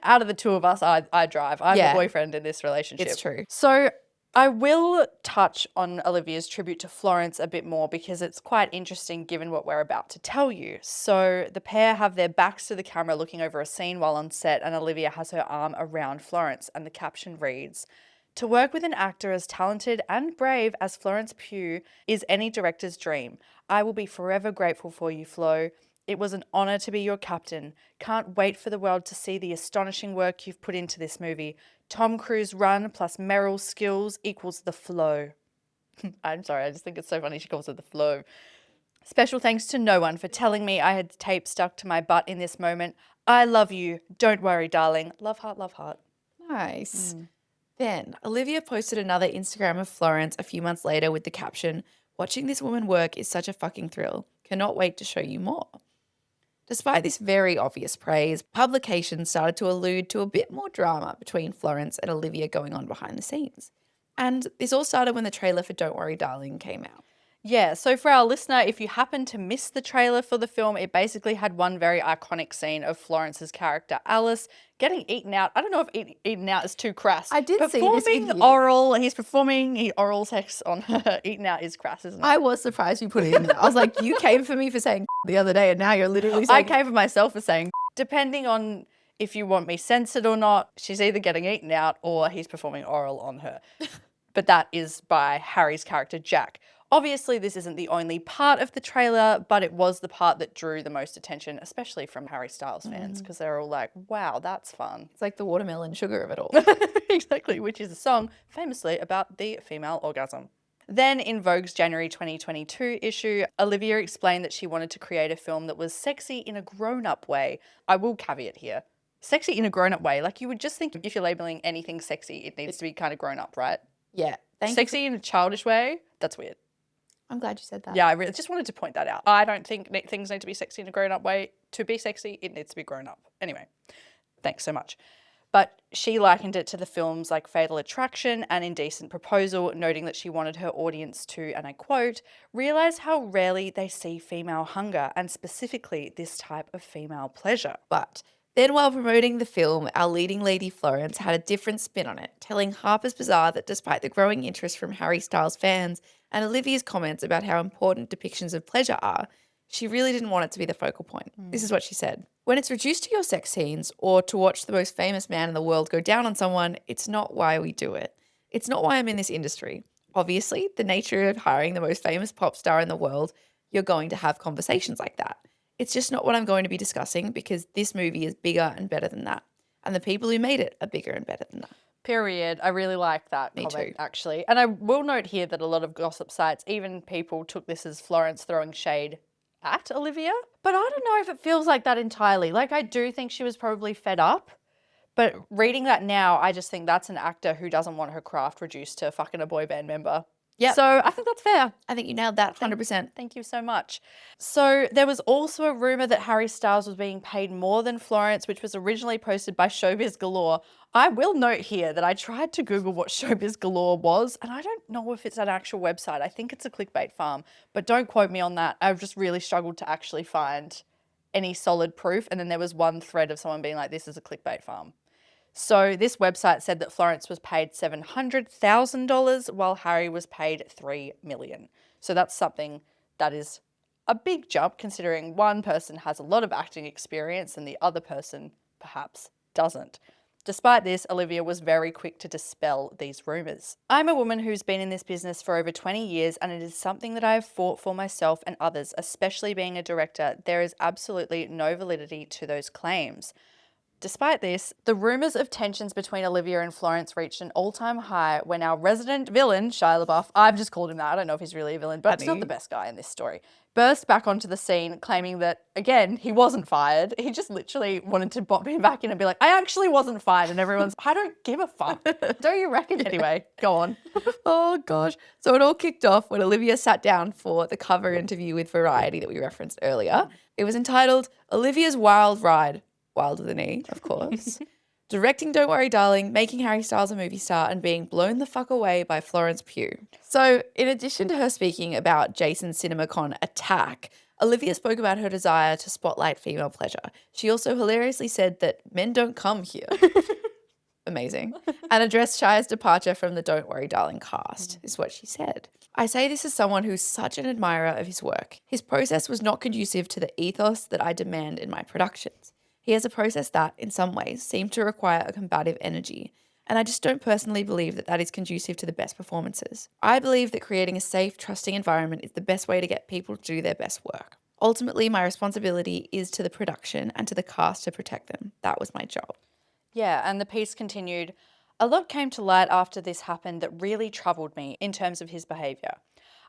S3: Out of the two of us, I drive. I'm
S2: Yeah.
S3: the boyfriend in this relationship.
S2: It's true.
S3: So I will touch on Olivia's tribute to Florence a bit more because it's quite interesting given what we're about to tell you. So the pair have their backs to the camera looking over a scene while on set, and Olivia has her arm around Florence, and the caption reads, "To work with an actor as talented and brave as Florence Pugh is any director's dream. I will be forever grateful for you, Flo. It was an honor to be your captain. Can't wait for the world to see the astonishing work you've put into this movie. Tom Cruise run plus Meryl's skills equals the flow." I'm sorry, I just think it's so funny she calls it the flow. "Special thanks to no one for telling me I had tape stuck to my butt in this moment. I love you. Don't worry, darling. Love heart, love heart."
S2: Nice. Then Olivia posted another Instagram of Florence a few months later with the caption, "Watching this woman work is such a fucking thrill. Cannot wait to show you more." Despite this very obvious praise, publications started to allude to a bit more drama between Florence and Olivia going on behind the scenes. And this all started when the trailer for Don't Worry Darling came out.
S3: Yeah, so for our listener, if you happen to miss the trailer for the film, it basically had one very iconic scene of Florence's character, Alice, getting eaten out. I don't know if eaten out is too crass.
S2: I did see this
S3: performing
S2: with you.
S3: oral, he's performing oral sex on her. Eaten out is crass, isn't it?
S2: I was surprised you put it in there. I was like, you came for me for saying the other day and now you're literally
S3: I
S2: saying
S3: came for myself for saying, depending on if you want me censored or not, she's either getting eaten out or he's performing oral on her. But that is by Harry's character, Jack. Obviously, this isn't the only part of the trailer, but it was the part that drew the most attention, especially from Harry Styles fans, because they're all like, wow, that's fun.
S2: It's like the watermelon sugar of it all.
S3: Exactly, which is a song famously about the female orgasm. Then in Vogue's January 2022 issue, Olivia explained that she wanted to create a film that was sexy in a grown-up way. I will caveat here. Sexy in a grown-up way. Like you would just think if you're labeling anything sexy, it needs to be kind of grown up, right?
S2: Yeah.
S3: Sexy in a childish way, that's weird.
S2: I'm glad you said that.
S3: Yeah, I really just wanted to point that out. I don't think things need to be sexy in a grown-up way. To be sexy, it needs to be grown up. Anyway, thanks so much. But she likened it to the films like Fatal Attraction and Indecent Proposal, noting that she wanted her audience to, and I quote, "realize how rarely they see female hunger and specifically this type of female pleasure."
S2: But then while promoting the film, our leading lady Florence had a different spin on it, telling Harper's Bazaar that despite the growing interest from Harry Styles fans and Olivia's comments about how important depictions of pleasure are, she really didn't want it to be the focal point. This is what she said. "When it's reduced to your sex scenes or to watch the most famous man in the world go down on someone, it's not why we do it. It's not why I'm in this industry. Obviously, the nature of hiring the most famous pop star in the world, you're going to have conversations like that. It's just not what I'm going to be discussing because this movie is bigger and better than that. And the people who made it are bigger and better than that."
S3: Period. I really like that comment,
S2: too.
S3: actually. And I will note here that a lot of gossip sites, even people took this as Florence throwing shade at Olivia. But I don't know if it feels like that entirely. Like, I do think she was probably fed up. But reading that now, I just think that's an actor who doesn't want her craft reduced to fucking a boy band member.
S2: Yep.
S3: So I think that's fair.
S2: I think you nailed that 100%.
S3: Thank you so much. So there was also a rumor that Harry Styles was being paid more than Florence, which was originally posted by Showbiz Galore. I will note here that I tried to Google what Showbiz Galore was, and I don't know if it's an actual website. I think it's a clickbait farm, but don't quote me on that. I've just really struggled to actually find any solid proof. And then there was one thread of someone being like, this is a clickbait farm. So this website said that Florence was paid $700,000 while Harry was paid $3 million. So that's something that is a big jump considering one person has a lot of acting experience and the other person perhaps doesn't. Despite this, Olivia was very quick to dispel these rumours. "I'm a woman who's been in this business for over 20 years and it is something that I have fought for myself and others, especially being a director. There is absolutely no validity to those claims. Despite this, the rumours of tensions between Olivia and Florence reached an all-time high when our resident villain, Shia LaBeouf, I've just called him that, I don't know if he's really a villain, but he's not the best guy in this story, burst back onto the scene claiming that, again, he wasn't fired. He just literally wanted to bop him back in and be like, I actually wasn't fired. And everyone's, I don't give a fuck. Don't you reckon? Anyway, go on.
S2: Oh, gosh. So it all kicked off when Olivia sat down for the cover interview with Variety that we referenced earlier. It was entitled Olivia's Wild Ride. Wild with an E, of course. Directing Don't Worry Darling, making Harry Styles a movie star, and being blown the fuck away by Florence Pugh. So in addition to her speaking about Jason's CinemaCon attack, Olivia spoke about her desire to spotlight female pleasure. She also hilariously said that men don't come here. Amazing. And addressed Shia's departure from the Don't Worry Darling cast, is what she said. I say this as someone who's such an admirer of his work. His process was not conducive to the ethos that I demand in my productions. He has a process that, in some ways, seemed to require a combative energy, and I just don't personally believe that that is conducive to the best performances. I believe that creating a safe, trusting environment is the best way to get people to do their best work. Ultimately, my responsibility is to the production and to the cast to protect them. That was my job.
S3: Yeah, and the piece continued, a lot came to light after this happened that really troubled me in terms of his behaviour.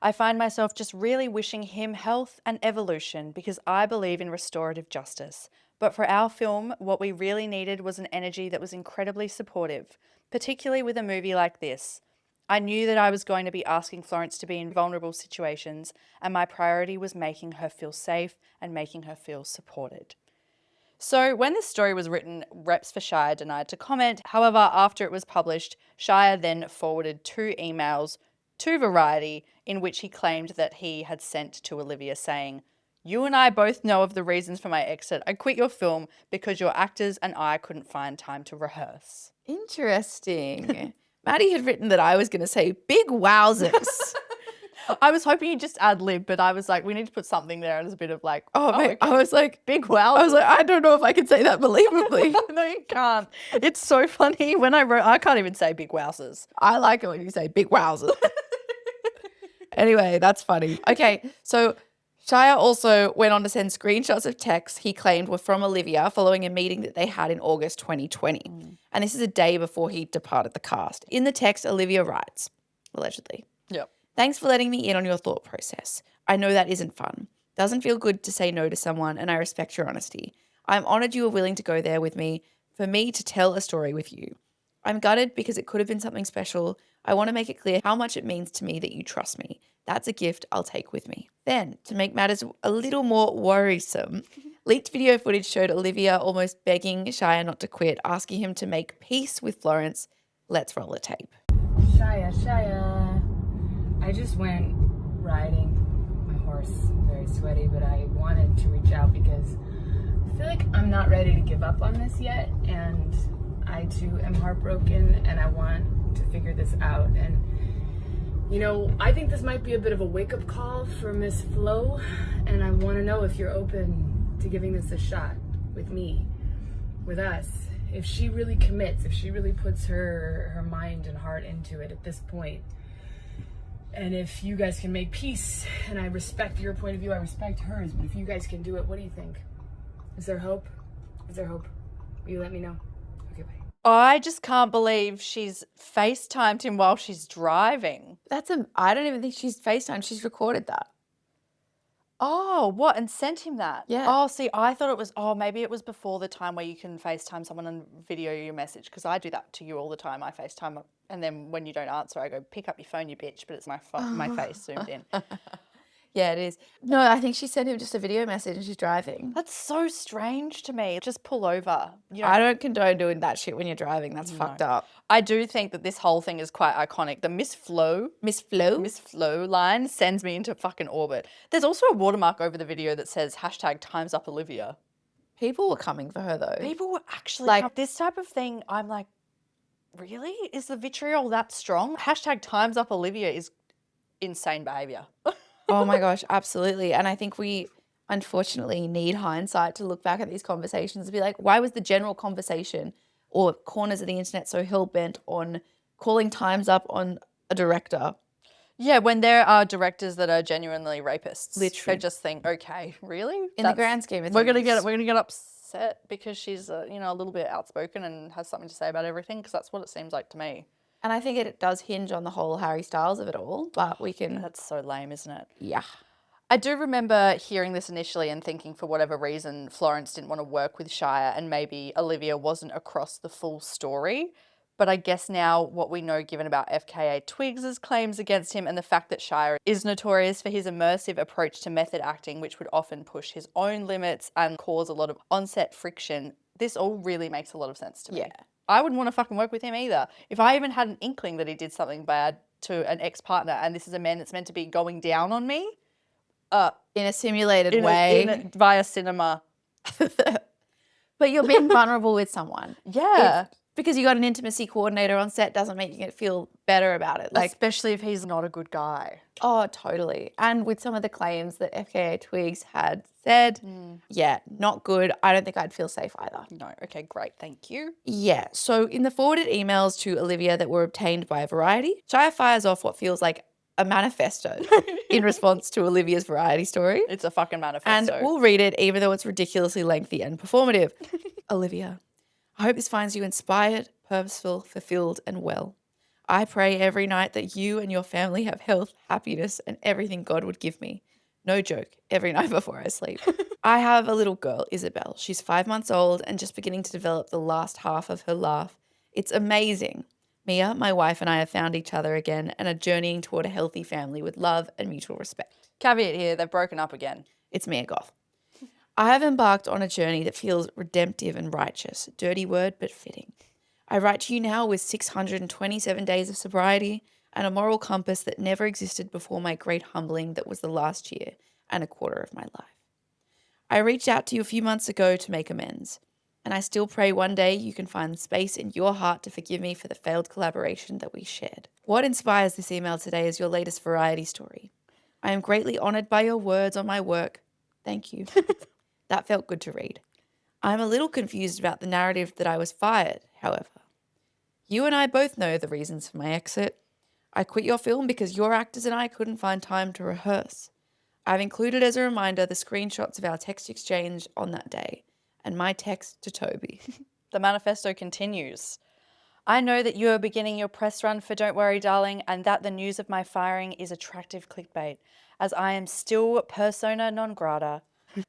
S3: I find myself just really wishing him health and evolution because I believe in restorative justice. But for our film, what we really needed was an energy that was incredibly supportive, particularly with a movie like this. I knew that I was going to be asking Florence to be in vulnerable situations, and my priority was making her feel safe and making her feel supported. So when this story was written, reps for Shia denied to comment. However, after it was published, Shia then forwarded 2 emails to Variety in which he claimed that he had sent to Olivia saying, you and I both know of the reasons for my exit. I quit your film because your actors and I couldn't find time to rehearse.
S2: Interesting. Maddie had written that I was going to say big wowzers.
S3: I was hoping you'd just ad lib, but I was like, we need to put something there as a bit of like,
S2: Okay. I was like,
S3: big wow.
S2: I was like, I don't know if I can say that believably.
S3: No, you can't. It's so funny. When I wrote, I can't even say big wowzers.
S2: I like it when you say big wowzers. Anyway, that's funny. Okay, so Shia also went on to send screenshots of texts he claimed were from Olivia following a meeting that they had in August 2020. And this is a day before he departed the cast. In the text, Olivia writes, allegedly,
S3: Yep.
S2: thanks for letting me in on your thought process. I know that isn't fun. Doesn't feel good to say no to someone, and I respect your honesty. I'm honoured you were willing to go there with me for me to tell a story with you. I'm gutted because it could have been something special. I want to make it clear how much it means to me that you trust me. That's a gift I'll take with me. Then, to make matters a little more worrisome, leaked video footage showed Olivia almost begging Shia not to quit, asking him to make peace with Florence. Let's roll the tape.
S4: Shia. I just went riding my horse, very sweaty, but I wanted to reach out because I feel like I'm not ready to give up on this yet, and I too am heartbroken, and I want to figure this out. And you know, I think this might be a bit of a wake-up call for Miss Flo, and I want to know if you're open to giving this a shot with me, with us. If she really commits, if she really puts her mind and heart into it at this point, and if you guys can make peace, and I respect your point of view, I respect hers, but if you guys can do it, what do you think? Is there hope? Is there hope? Will you let me know? Okay, bye.
S3: I just can't believe she's FaceTimed him while she's driving.
S2: I don't even think she's FaceTime. She's recorded that.
S3: Oh, what? And sent him that?
S2: Yeah.
S3: Oh, see, I thought it was, maybe it was before the time where you can FaceTime someone and video your message, because I do that to you all the time. I FaceTime, and then when you don't answer, I go, pick up your phone, you bitch, but it's my face zoomed in.
S2: Yeah, it is. No, I think she sent him just a video message and she's driving.
S3: That's so strange to me. Just pull over. You know,
S2: I don't condone doing that shit when you're driving. That's fucked up.
S3: I do think that this whole thing is quite iconic. The Miss Flo line sends me into fucking orbit. There's also a watermark over the video that says #TimesUpOlivia.
S2: People were coming for her though.
S3: People were actually this type of thing. I'm like, really? Is the vitriol that strong? #TimesUpOlivia is insane behavior.
S2: Oh my gosh, absolutely. And I think we unfortunately need hindsight to look back at these conversations and be like, why was the general conversation or corners of the internet so hell-bent on calling times up on a director?
S3: Yeah, when there are directors that are genuinely rapists.
S2: Literally.
S3: They just think, okay, really?
S2: In the grand scheme of things.
S3: We're gonna get upset set because she's, you know, a little bit outspoken and has something to say about everything, because that's what it seems like to me.
S2: And I think it does hinge on the whole Harry Styles of it all, but we can,
S3: That's so lame, isn't it?
S2: yeah.
S3: I do remember hearing this initially and thinking for whatever reason Florence didn't want to work with Shia and maybe Olivia wasn't across the full story. But I guess now what we know given about FKA Twigs' claims against him and the fact that Shia is notorious for his immersive approach to method acting, which would often push his own limits and cause a lot of on-set friction, this all really makes a lot of sense to me.
S2: Yeah.
S3: I wouldn't want to fucking work with him either. If I even had an inkling that he did something bad to an ex-partner and this is a man that's meant to be going down on me,
S2: In a simulated way.
S3: via cinema.
S2: But you're being vulnerable with someone.
S3: Yeah.
S2: Because you got an intimacy coordinator on set doesn't make you feel better about it. Like,
S3: especially if he's not a good guy.
S2: oh, totally. And with some of the claims that FKA Twigs had said, yeah, not good. I don't think I'd feel safe either.
S3: No. Okay, great. Thank you.
S2: Yeah. So in the forwarded emails to Olivia that were obtained by Variety, Shia fires off what feels like a manifesto in response to Olivia's Variety story.
S3: It's a fucking manifesto.
S2: And we'll read it even though it's ridiculously lengthy and performative. Olivia, I hope this finds you inspired, purposeful, fulfilled, and well. I pray every night that you and your family have health, happiness, and everything God would give me. No joke, every night before I sleep. I have a little girl, Isabel. She's 5 months old and just beginning to develop the last half of her laugh. It's amazing. Mia, my wife, and I have found each other again and are journeying toward a healthy family with love and mutual respect.
S3: Caveat here, they've broken up again.
S2: It's Mia Goth. I have embarked on a journey that feels redemptive and righteous. Dirty word, but fitting. I write to you now with 627 days of sobriety and a moral compass that never existed before my great humbling that was the last year and a quarter of my life. I reached out to you a few months ago to make amends, and I still pray one day you can find the space in your heart to forgive me for the failed collaboration that we shared. What inspires this email today is your latest Variety story. I am greatly honoured by your words on my work. Thank you. That felt good to read. I'm a little confused about the narrative that I was fired, however. You and I both know the reasons for my exit. I quit your film because your actors and I couldn't find time to rehearse. I've included as a reminder the screenshots of our text exchange on that day and my text to Toby.
S3: The manifesto continues. I know that you are beginning your press run for Don't Worry Darling and that the news of my firing is attractive clickbait, as I am still persona non grata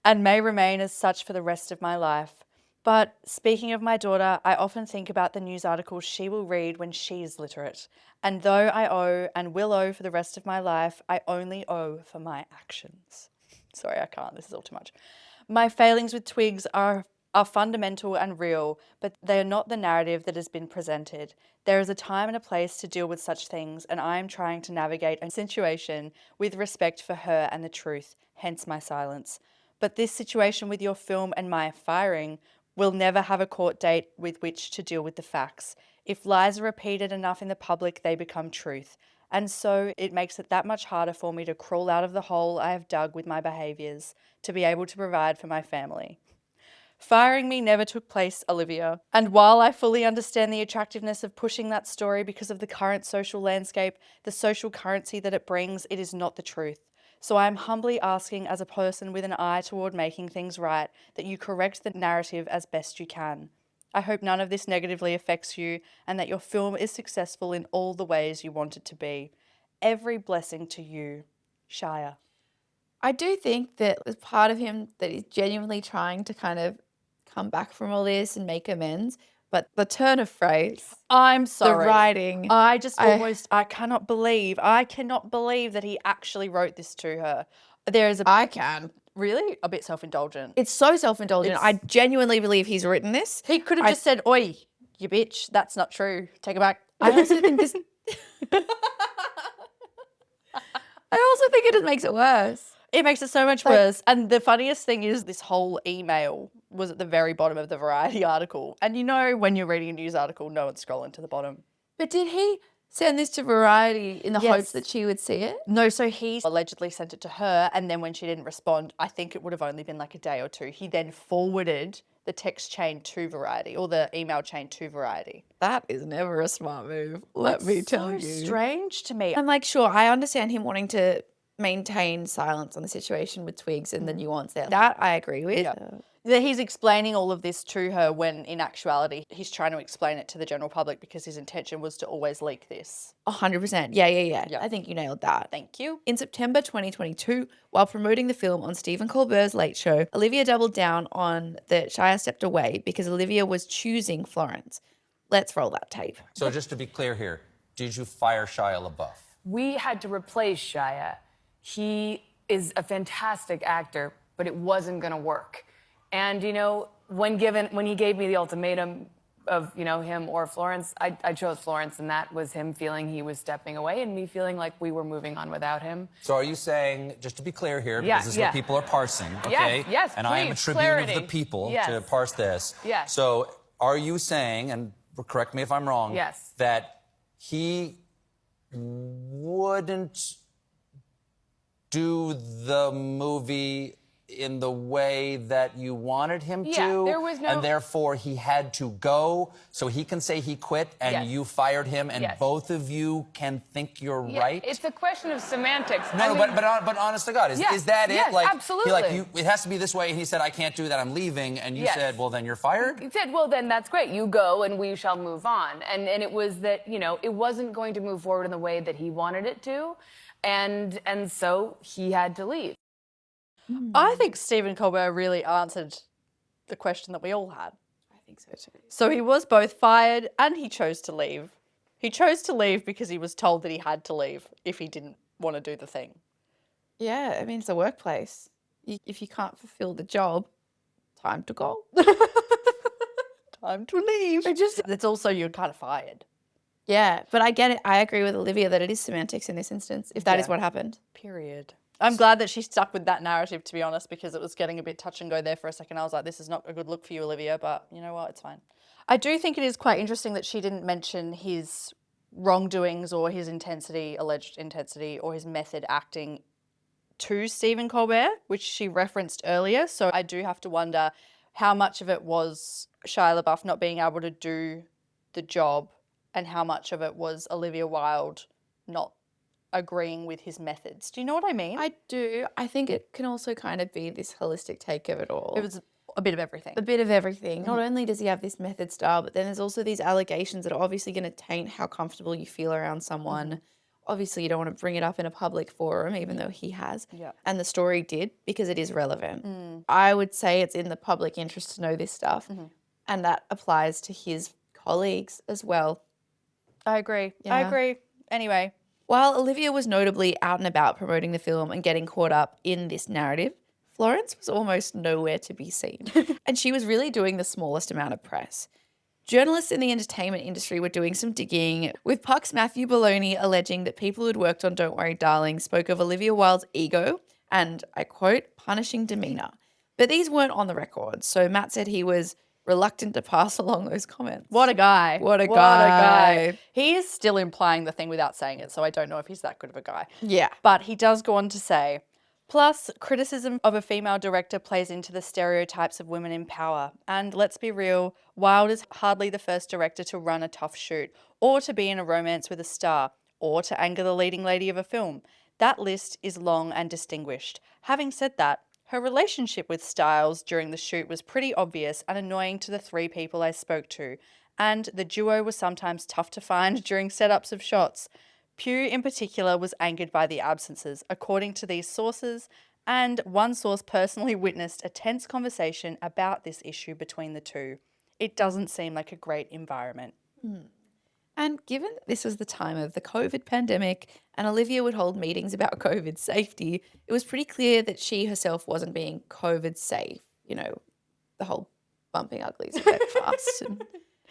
S3: and may remain as such for the rest of my life. But speaking of my daughter, I often think about the news articles she will read when she's literate. And though I owe and will owe for the rest of my life, I only owe for my actions. Sorry, I can't. This is all too much. My failings with Twigs are fundamental and real, but they are not the narrative that has been presented. There is a time and a place to deal with such things, and I am trying to navigate a situation with respect for her and the truth, hence my silence. But this situation with your film and my firing will never have a court date with which to deal with the facts. If lies are repeated enough in the public, they become truth. And so it makes it that much harder for me to crawl out of the hole I have dug with my behaviours to be able to provide for my family. Firing me never took place, Olivia. And while I fully understand the attractiveness of pushing that story because of the current social landscape, the social currency that it brings, it is not the truth. So I am humbly asking as a person with an eye toward making things right that you correct the narrative as best you can. I hope none of this negatively affects you and that your film is successful in all the ways you want it to be. Every blessing to you, Shia.
S2: I do think that there's part of him that is genuinely trying to kind of come back from all this and make amends. But the turn of phrase,
S3: I'm sorry.
S2: the writing.
S3: I cannot believe that he actually wrote this to her.
S2: I can.
S3: Really? A bit self-indulgent.
S2: It's so self-indulgent. I genuinely believe he's written this.
S3: He could have just said, oi, you bitch, that's not true. Take it back.
S2: I also think this... I also think it just makes it worse.
S3: It makes it so much worse. And the funniest thing is this whole email was at the very bottom of the Variety article. And you know when you're reading a news article, no one's scrolling to the bottom.
S2: But did he send this to Variety in the hopes that she would see it?
S3: No, so he allegedly sent it to her, and then when she didn't respond, I think it would have only been like a day or two, he then forwarded the text chain to Variety, or the email chain to Variety.
S2: That is never a smart move, let me tell you.
S3: So strange to me.
S2: I'm like, sure, I understand him wanting to maintain silence on the situation with Twigs and the nuance there. That I agree with.
S3: Yeah. that he's explaining all of this to her when in actuality he's trying to explain it to the general public because his intention was to always leak this.
S2: 100%. Yeah. I think you nailed that.
S3: Thank you.
S2: In September 2022, while promoting the film on Stephen Colbert's Late Show, Olivia doubled down on that Shia stepped away because Olivia was choosing Florence. Let's roll that tape.
S8: So just to be clear here, did you fire Shia LaBeouf?
S9: We had to replace Shia. He is a fantastic actor, but it wasn't going to work. And, you know, when he gave me the ultimatum of, you know, him or Florence, I chose Florence, and that was him feeling he was stepping away and me feeling like we were moving on without him.
S8: So are you saying, just to be clear here, because
S9: Yeah,
S8: this is
S9: yeah.
S8: what people are parsing, okay?
S9: Yes,
S8: and I am a
S9: please,
S8: tribune
S9: clarity.
S8: of the people
S9: Yes.
S8: to parse this.
S9: Yes.
S8: So are you saying, and correct me if I'm wrong,
S9: Yes.
S8: that he wouldn't do the movie in the way that you wanted him
S9: Yeah,
S8: to,
S9: there was no-
S8: and therefore he had to go, so he can say he quit and
S9: Yes.
S8: you fired him, and
S9: Yes.
S8: both of you can think you're
S9: Yeah,
S8: right?
S9: It's a question of semantics.
S8: No, but honest to God,
S9: Yeah,
S8: is that
S9: yes,
S8: it? Like,
S9: absolutely.
S8: it has to be this way, and he said, I can't do that, I'm leaving, and you
S9: Yes.
S8: said, well, then you're fired?
S9: He said, well, then that's great. You go and we shall move on. And it was that, you know, it wasn't going to move forward in the way that he wanted it to. And so he had to leave.
S3: I think Stephen Colbert really answered the question that we all had.
S2: I think so too.
S3: So he was both fired and he chose to leave. He chose to leave because he was told that he had to leave if he didn't want to do the thing.
S2: Yeah, I mean, it's a workplace. If you can't fulfill the job, time to go.
S3: Time to leave. It's also you're kind of fired.
S2: Yeah, but I get it. I agree with Olivia that it is semantics in this instance, if that is
S3: Yeah.
S2: what happened.
S3: Period. I'm glad that she stuck with that narrative, to be honest, because it was getting a bit touch and go there for a second. I was like, this is not a good look for you, Olivia, but you know what? It's fine. I do think it is quite interesting that she didn't mention his wrongdoings or his alleged intensity, or his method acting to Stephen Colbert, which she referenced earlier. So I do have to wonder how much of it was Shia LaBeouf not being able to do the job and how much of it was Olivia Wilde not agreeing with his methods. Do you know what I mean?
S2: I do. I think it can also kind of be this holistic take of it all.
S3: It was a bit of everything.
S2: a bit of everything. Not only does he have this method style, but then there's also these allegations that are obviously going to taint how comfortable you feel around someone. Obviously, you don't want to bring it up in a public forum, even though he has.
S3: Yeah.
S2: And the story did, because it is relevant. I would say it's in the public interest to know this stuff. And that applies to his colleagues as well.
S3: I agree. I
S2: Yeah.
S3: agree. Anyway,
S2: While Olivia was notably out and about promoting the film and getting caught up in this narrative, Florence was almost nowhere to be seen. And she was really doing the smallest amount of press. Journalists in the entertainment industry were doing some digging, with Puck's Matthew Bologna alleging that people who'd worked on Don't Worry Darling spoke of Olivia Wilde's ego and, I quote, punishing demeanour. But these weren't on the record, so Matt said he was reluctant to pass along those comments.
S3: what a guy.
S2: What a guy.
S3: He is still implying the thing without saying it, so I don't know if he's that good of a guy.
S2: Yeah.
S3: But he does go on to say, plus, criticism of a female director plays into the stereotypes of women in power. And let's be real, Wilde is hardly the first director to run a tough shoot, or to be in a romance with a star, or to anger the leading lady of a film. That list is long and distinguished. Having said that, her relationship with Styles during the shoot was pretty obvious and annoying to the three people I spoke to, and the duo was sometimes tough to find during setups of shots. Pugh in particular was angered by the absences, according to these sources, and one source personally witnessed a tense conversation about this issue between the two. It doesn't seem like a great environment.
S2: And given that this was the time of the COVID pandemic and Olivia would hold meetings about COVID safety, it was pretty clear that she herself wasn't being COVID safe. You know, the whole bumping uglies a bit fast and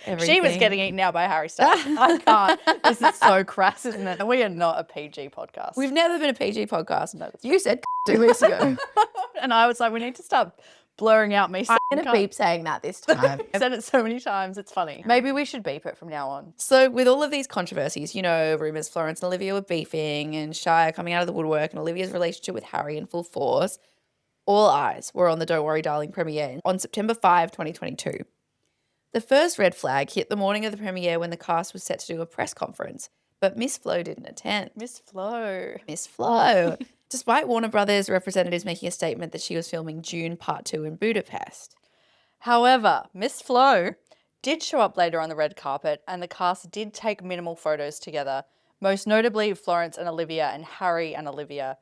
S2: everything.
S3: She was getting eaten out by Harry Styles. I can't. This is so crass, isn't it? We are not a PG podcast.
S2: We've never been a PG podcast. No, you said 2 weeks ago.
S3: And I was like, we need to stop blurring out me saying
S2: I'm going to beep saying that this time.
S3: I've said it so many times, it's funny. Maybe we should beep it from now on.
S2: So with all of these controversies, you know, rumours Florence and Olivia were beefing and Shia coming out of the woodwork and Olivia's relationship with Harry in full force, all eyes were on the Don't Worry Darling premiere on September 5, 2022. The first red flag hit the morning of the premiere when the cast was set to do a press conference, but Miss Flo didn't attend.
S3: Miss Flo.
S2: Miss Flo. Despite Warner Brothers representatives making a statement that she was filming Dune Part 2 in Budapest.
S3: However, Miss Flo did show up later on the red carpet and the cast did take minimal photos together, most notably Florence and Olivia and Harry and Olivia,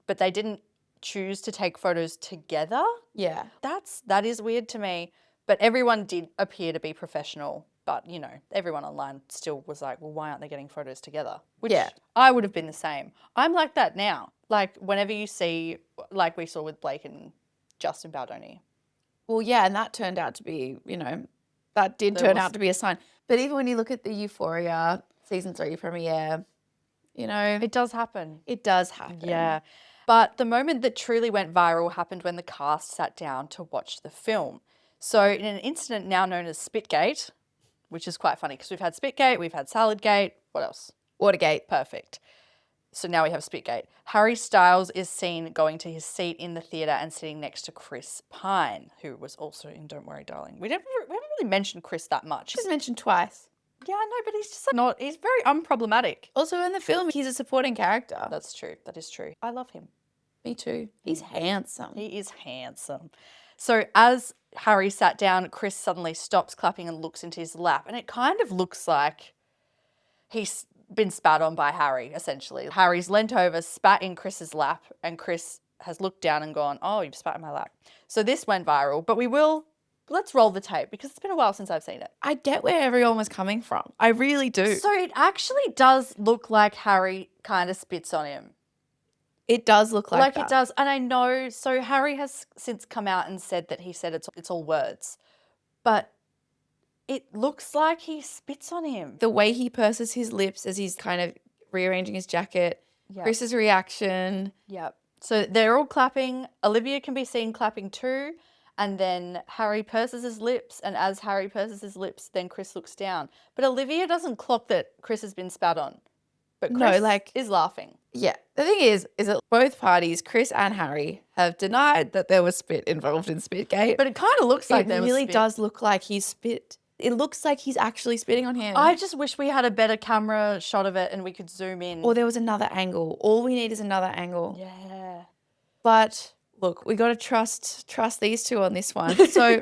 S3: but they didn't choose to take photos together.
S2: Yeah.
S3: That is weird to me, but everyone did appear to be professional. But, you know, everyone online still was like, well, why aren't they getting photos together? Which I would have been the same. I'm like that now. Like, whenever you see, like we saw with Blake and Justin Baldoni.
S2: Well, yeah, and that turned out to be, you know, that did turn out to be a sign. But even when you look at the Euphoria season 3 premiere, you know.
S3: It does happen.
S2: It does happen.
S3: Yeah. But the moment that truly went viral happened when the cast sat down to watch the film. So in an incident now known as Spitgate, which is quite funny because we've had Spitgate, we've had Saladgate, what else?
S2: Watergate.
S3: Perfect. So now we have Spitgate. Harry Styles is seen going to his seat in the theatre and sitting next to Chris Pine, who was also in Don't Worry Darling. We haven't really mentioned Chris that much.
S2: He's mentioned twice.
S3: Yeah, I know, but he's just not, he's very unproblematic.
S2: Also in the film, he's a supporting character.
S3: That's true. That is true. I love him.
S2: Me too. He's handsome.
S3: He is handsome. So as Harry sat down, Chris suddenly stops clapping and looks into his lap. And it kind of looks like he's been spat on by Harry, essentially. Harry's leant over, spat in Chris's lap, and Chris has looked down and gone, oh, you've spat in my lap. So this went viral, but let's roll the tape because it's been a while since I've seen it.
S2: I get where everyone was coming from. I really do.
S3: So it actually does look like Harry kind of spits on him.
S2: It does look like that.
S3: It does. And I know, so Harry has since come out and said that he said it's all words. But it looks like he spits on him.
S2: The way he purses his lips as he's kind of rearranging his jacket.
S3: Yep.
S2: Chris's reaction.
S3: Yep. So they're all clapping. Olivia can be seen clapping too. And then Harry purses his lips. And as Harry purses his lips, then Chris looks down. But Olivia doesn't clock that Chris has been spat on. But Chris is laughing.
S2: Yeah. The thing is that both parties, Chris and Harry, have denied that there was spit involved in Spitgate.
S3: But it kind of looks like there was spit.
S2: It really does look like he's spit. It looks like he's actually spitting on him.
S3: I just wish we had a better camera shot of it and we could zoom in.
S2: Or there was another angle. All we need is another angle.
S3: Yeah.
S2: But look, we got to trust these two on this one. So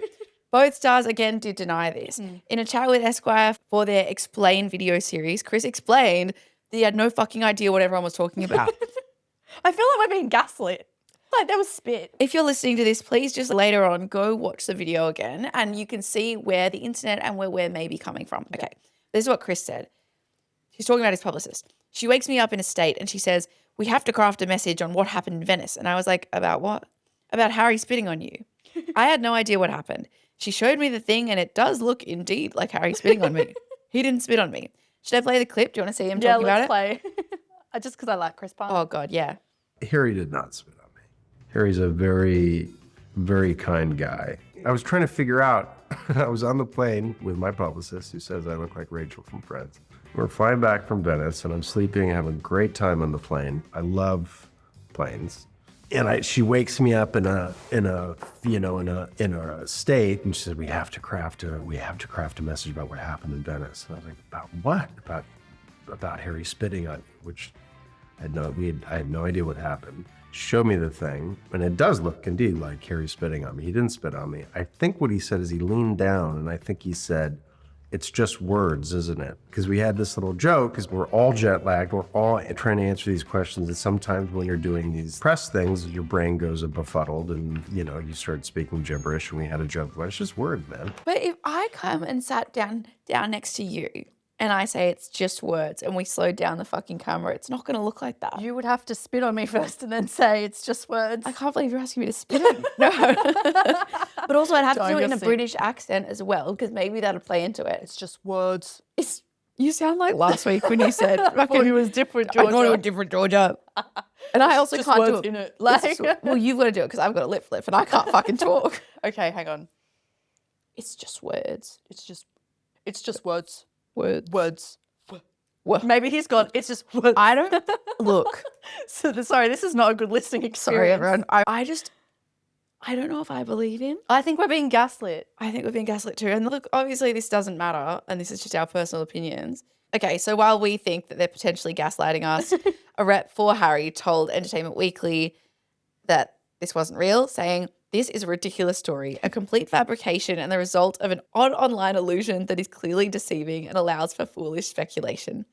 S2: both stars again did deny this. In a chat with Esquire for their Explain video series, Chris explained that he had no fucking idea what everyone was talking about.
S3: I feel like we're being gaslit. Like there was spit.
S2: If you're listening to this, please just later on go watch the video again and you can see where the internet and where we're maybe coming from. Okay, this is what Chris said. She's talking about his publicist. She wakes me up in a state and she says, we have to craft a message on what happened in Venice. And I was like, about what? About Harry spitting on you. I had no idea what happened. She showed me the thing and it does look indeed like Harry spitting on me. He didn't spit on me. Should I play the clip? Do you want to see him talking about it?
S3: Yeah, let's play. Just because I like Chris Pine.
S2: Oh, God, yeah.
S10: Harry did not spit on me. Harry's a very, very kind guy. I was trying to figure out, I was on the plane with my publicist who says I look like Rachel from Friends. We're flying back from Venice and I'm sleeping, having a great time on the plane. I love planes. And she wakes me up in a state, and she said, we have to craft a message about what happened in Venice. And I was like, about what? About Harry spitting on you, which I had no idea what happened. She showed me the thing, and it does look indeed like Harry spitting on me. He didn't spit on me. I think what he said is he leaned down, and I think he said, it's just words, isn't it? Because we had this little joke, because we're all jet lagged, we're all trying to answer these questions, and sometimes when you're doing these press things, your brain goes befuddled, and you start speaking gibberish, and we had a joke, well, it's just words, man.
S2: But if I come and sat down next to you, and I say it's just words, and we slowed down the fucking camera, it's not going to look like that.
S3: You would have to spit on me first and then say it's just words.
S2: I can't believe you're asking me to spit on you. No. But also I'd have to do it in a British accent as well, because maybe that'll play into it.
S3: It's just words.
S2: You sound like last week when you said,
S3: I thought it was different Georgia.
S2: I thought it was different Georgia. And I also
S3: just
S2: can't
S3: words
S2: do it.
S3: in it. Like,
S2: well, you've got to do it because I've got a lip flip and I can't fucking talk.
S3: Okay, hang on.
S2: It's just words.
S3: It's just words.
S2: Words.
S3: Maybe he's gone, it's just words.
S2: I don't, look.
S3: Sorry, this is not a good listening experience.
S2: Sorry, everyone. I don't know if I believe him.
S3: I think we're being gaslit.
S2: I think we're being gaslit too. And look, obviously this doesn't matter and this is just our personal opinions. Okay, so while we think that they're potentially gaslighting us, a rep for Harry told Entertainment Weekly that this wasn't real, saying This is a ridiculous story, a complete fabrication and the result of an odd online illusion that is clearly deceiving and allows for foolish speculation.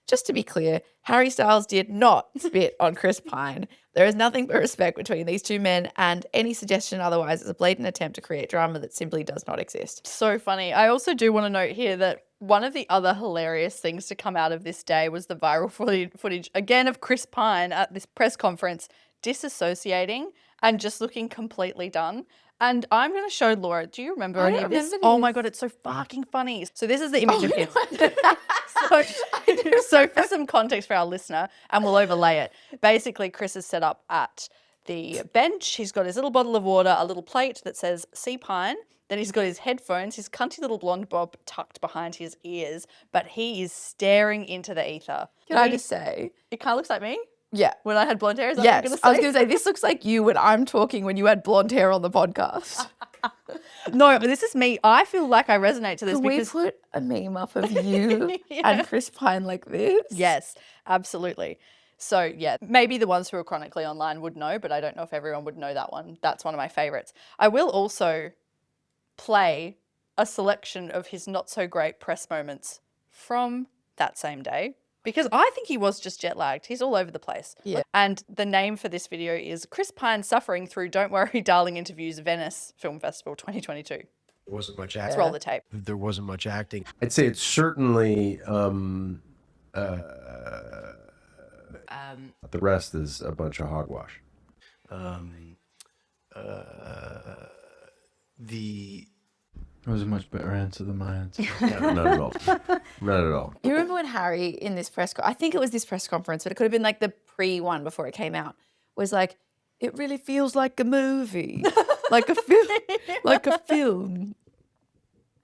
S2: Just to be clear, Harry Styles did not spit on Chris Pine. There is nothing but respect between these two men, and any suggestion otherwise is a blatant attempt to create drama that simply does not exist.
S3: So funny. I also do want to note here that one of the other hilarious things to come out of this day was the viral footage, again, of Chris Pine at this press conference disassociating and just looking completely done. And I'm going to show Laura. Do you remember any of this? Oh my God, it's so fucking funny. So this is the image of him. So for some context for our listener, and we'll overlay it. Basically, Chris is set up at the bench. He's got his little bottle of water, a little plate that says "Sea Pine." Then he's got his headphones, his cunty little blonde bob tucked behind his ears, but he is staring into the ether.
S2: Can I just say?
S3: It kind of looks like me.
S2: Yeah.
S3: When I had blonde hair, is that
S2: Yes,
S3: what
S2: I
S3: I'm
S2: was
S3: going
S2: going to say, this looks like you when I'm talking when you had blonde hair on the podcast.
S3: No, but this is me. I feel like I resonate to this
S2: Can
S3: because
S2: we put a meme up of you and Chris Pine like this?
S3: Yes, absolutely. So yeah, maybe the ones who are chronically online would know, but I don't know if everyone would know that one. That's one of my favorites. I will also play a selection of his not so great press moments from that same day, because I think he was just jet lagged. He's all over the place.
S2: Yeah.
S3: And the name for this video is Chris Pine Suffering Through Don't Worry Darling Interviews Venice Film Festival 2022.
S10: There wasn't much
S3: Let's
S10: acting.
S3: roll the tape.
S10: There wasn't much acting. I'd say it's certainly the rest is a bunch of hogwash.
S11: That was a much better answer than my answer.
S10: No, not at all. Not at all.
S2: You remember when Harry in this I think it was this press conference, but it could have been like the pre-one before it came out, was like, it really feels like a movie. like a film.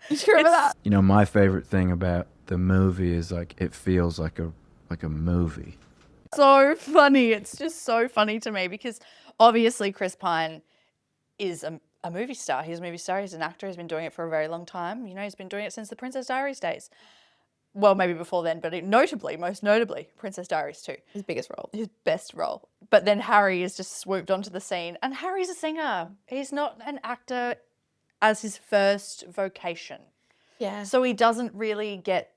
S2: You remember that?
S11: You know, my favorite thing about the movie is like it feels like a movie.
S3: So funny. It's just so funny to me because obviously Chris Pine is a movie star. He's a movie star. He's an actor. He's been doing it for a very long time. You know, he's been doing it since the Princess Diaries days. Well, maybe before then, but most notably, Princess Diaries 2.
S2: His biggest role.
S3: His best role. But then Harry is just swooped onto the scene. And Harry's a singer. He's not an actor as his first vocation.
S2: Yeah.
S3: So he doesn't really get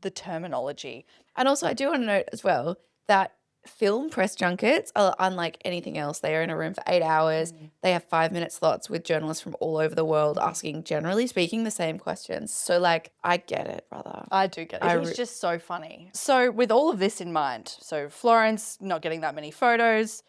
S3: the terminology.
S2: And also, I do want to note as well that film press junkets are unlike anything else. They are in a room for 8 hours. They have 5-minute slots with journalists from all over the world asking, generally speaking, the same questions. So, like, I get it, brother.
S3: I do get it. He's just so funny. So with all of this in mind, so Florence not getting that many photos,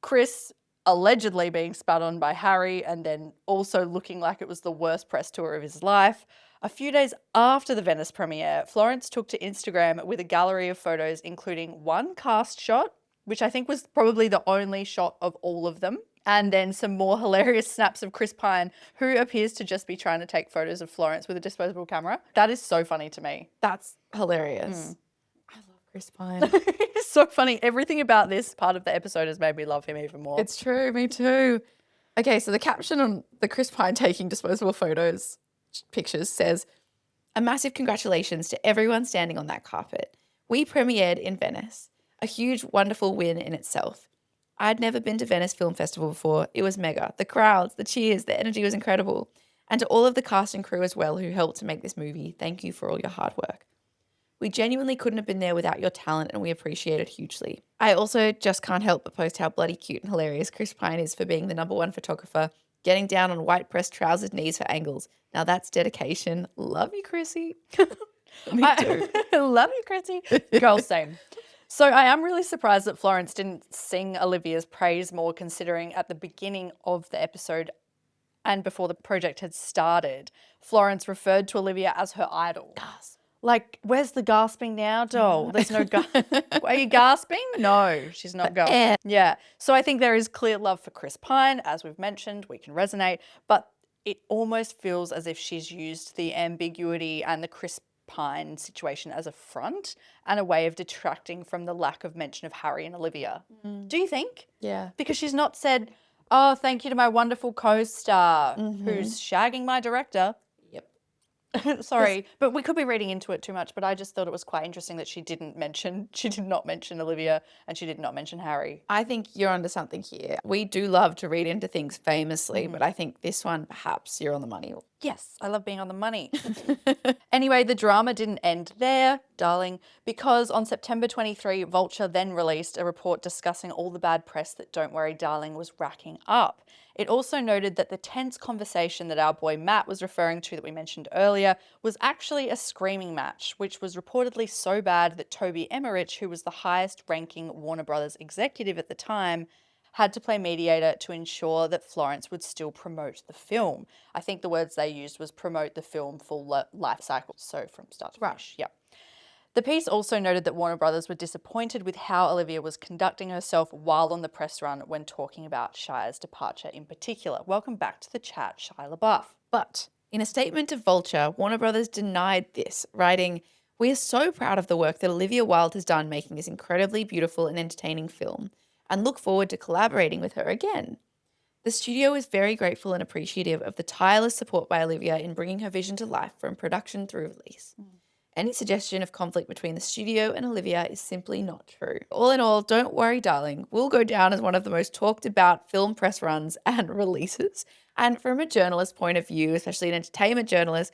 S3: Chris allegedly being spat on by Harry and then also looking like it was the worst press tour of his life. A few days after the Venice premiere, Florence took to Instagram with a gallery of photos, including one cast shot, which I think was probably the only shot of all of them, and then some more hilarious snaps of Chris Pine, who appears to just be trying to take photos of Florence with a disposable camera. That is so funny to me.
S2: That's hilarious. I love Chris Pine.
S3: It's so funny. Everything about this part of the episode has made me love him even more.
S2: It's true. Me too. Okay, so the caption on the Chris Pine taking disposable pictures says, "A massive congratulations to everyone standing on that carpet. We premiered in Venice. A huge, wonderful win in itself. I'd never been to Venice Film Festival before. It was mega. The crowds, the cheers, the energy was incredible. And to all of the cast and crew as well who helped to make this movie, thank you for all your hard work. We genuinely couldn't have been there without your talent and we appreciate it hugely. I also just can't help but post how bloody cute and hilarious Chris Pine is for being the #1 photographer, getting down on white pressed trousers knees for angles. Now that's dedication. Love you, Chrissy." Me too.
S3: Love you, Chrissy. Girl, same. So I am really surprised that Florence didn't sing Olivia's praise more, considering at the beginning of the episode and before the project had started, Florence referred to Olivia as her idol. Like, where's the gasping now, doll? There's no Are you gasping? No, she's not going. Yeah. So I think there is clear love for Chris Pine, as we've mentioned, we can resonate, but it almost feels as if she's used the ambiguity and the Chris Pine situation as a front and a way of detracting from the lack of mention of Harry and Olivia. Do you think?
S2: Yeah.
S3: Because she's not said, "Oh, thank you to my wonderful co-star who's shagging my director."
S2: Yep.
S3: Sorry, but we could be reading into it too much, but I just thought it was quite interesting that she did not mention Olivia and she did not mention Harry.
S2: I think you're onto something here. We do love to read into things famously, but I think this one, perhaps you're on the money.
S3: Yes, I love being on the money. Anyway, the drama didn't end there, darling, because on September 23, Vulture then released a report discussing all the bad press that Don't Worry Darling was racking up. It also noted that the tense conversation that our boy Matt was referring to that we mentioned earlier was actually a screaming match, which was reportedly so bad that Toby Emmerich, who was the highest ranking Warner Brothers executive at the time, had to play mediator to ensure that Florence would still promote the film. I think the words they used was promote the film full life cycle, so from start to finish. Yep. The piece also noted that Warner Brothers were disappointed with how Olivia was conducting herself while on the press run when talking about Shia's departure in particular. Welcome back to the chat, Shia LaBeouf.
S2: But in a statement to Vulture, Warner Brothers denied this, writing, "We are so proud of the work that Olivia Wilde has done making this incredibly beautiful and entertaining film, and look forward to collaborating with her again. The studio is very grateful and appreciative of the tireless support by Olivia in bringing her vision to life from production through release. Any suggestion of conflict between the studio and Olivia is simply not true. All in all, Don't Worry Darling will go down as one of the most talked about film press runs and releases. And from a journalist point of view, especially an entertainment journalist,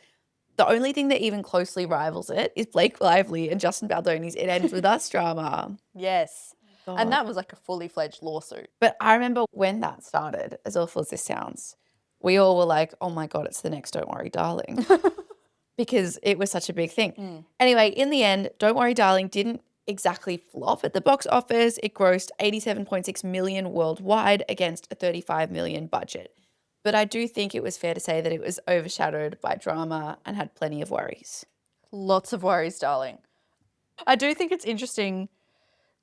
S2: the only thing that even closely rivals it is Blake Lively and Justin Baldoni's It Ends With Us drama."
S3: Yes. And that was like a fully fledged lawsuit.
S2: But I remember when that started, as awful as this sounds, we all were like, oh my God, it's the next Don't Worry Darling. Because it was such a big thing. Anyway, in the end, Don't Worry Darling didn't exactly flop at the box office. It grossed $87.6 million worldwide against a $35 million budget. But I do think it was fair to say that it was overshadowed by drama and had plenty of worries.
S3: Lots of worries, darling. I do think it's interesting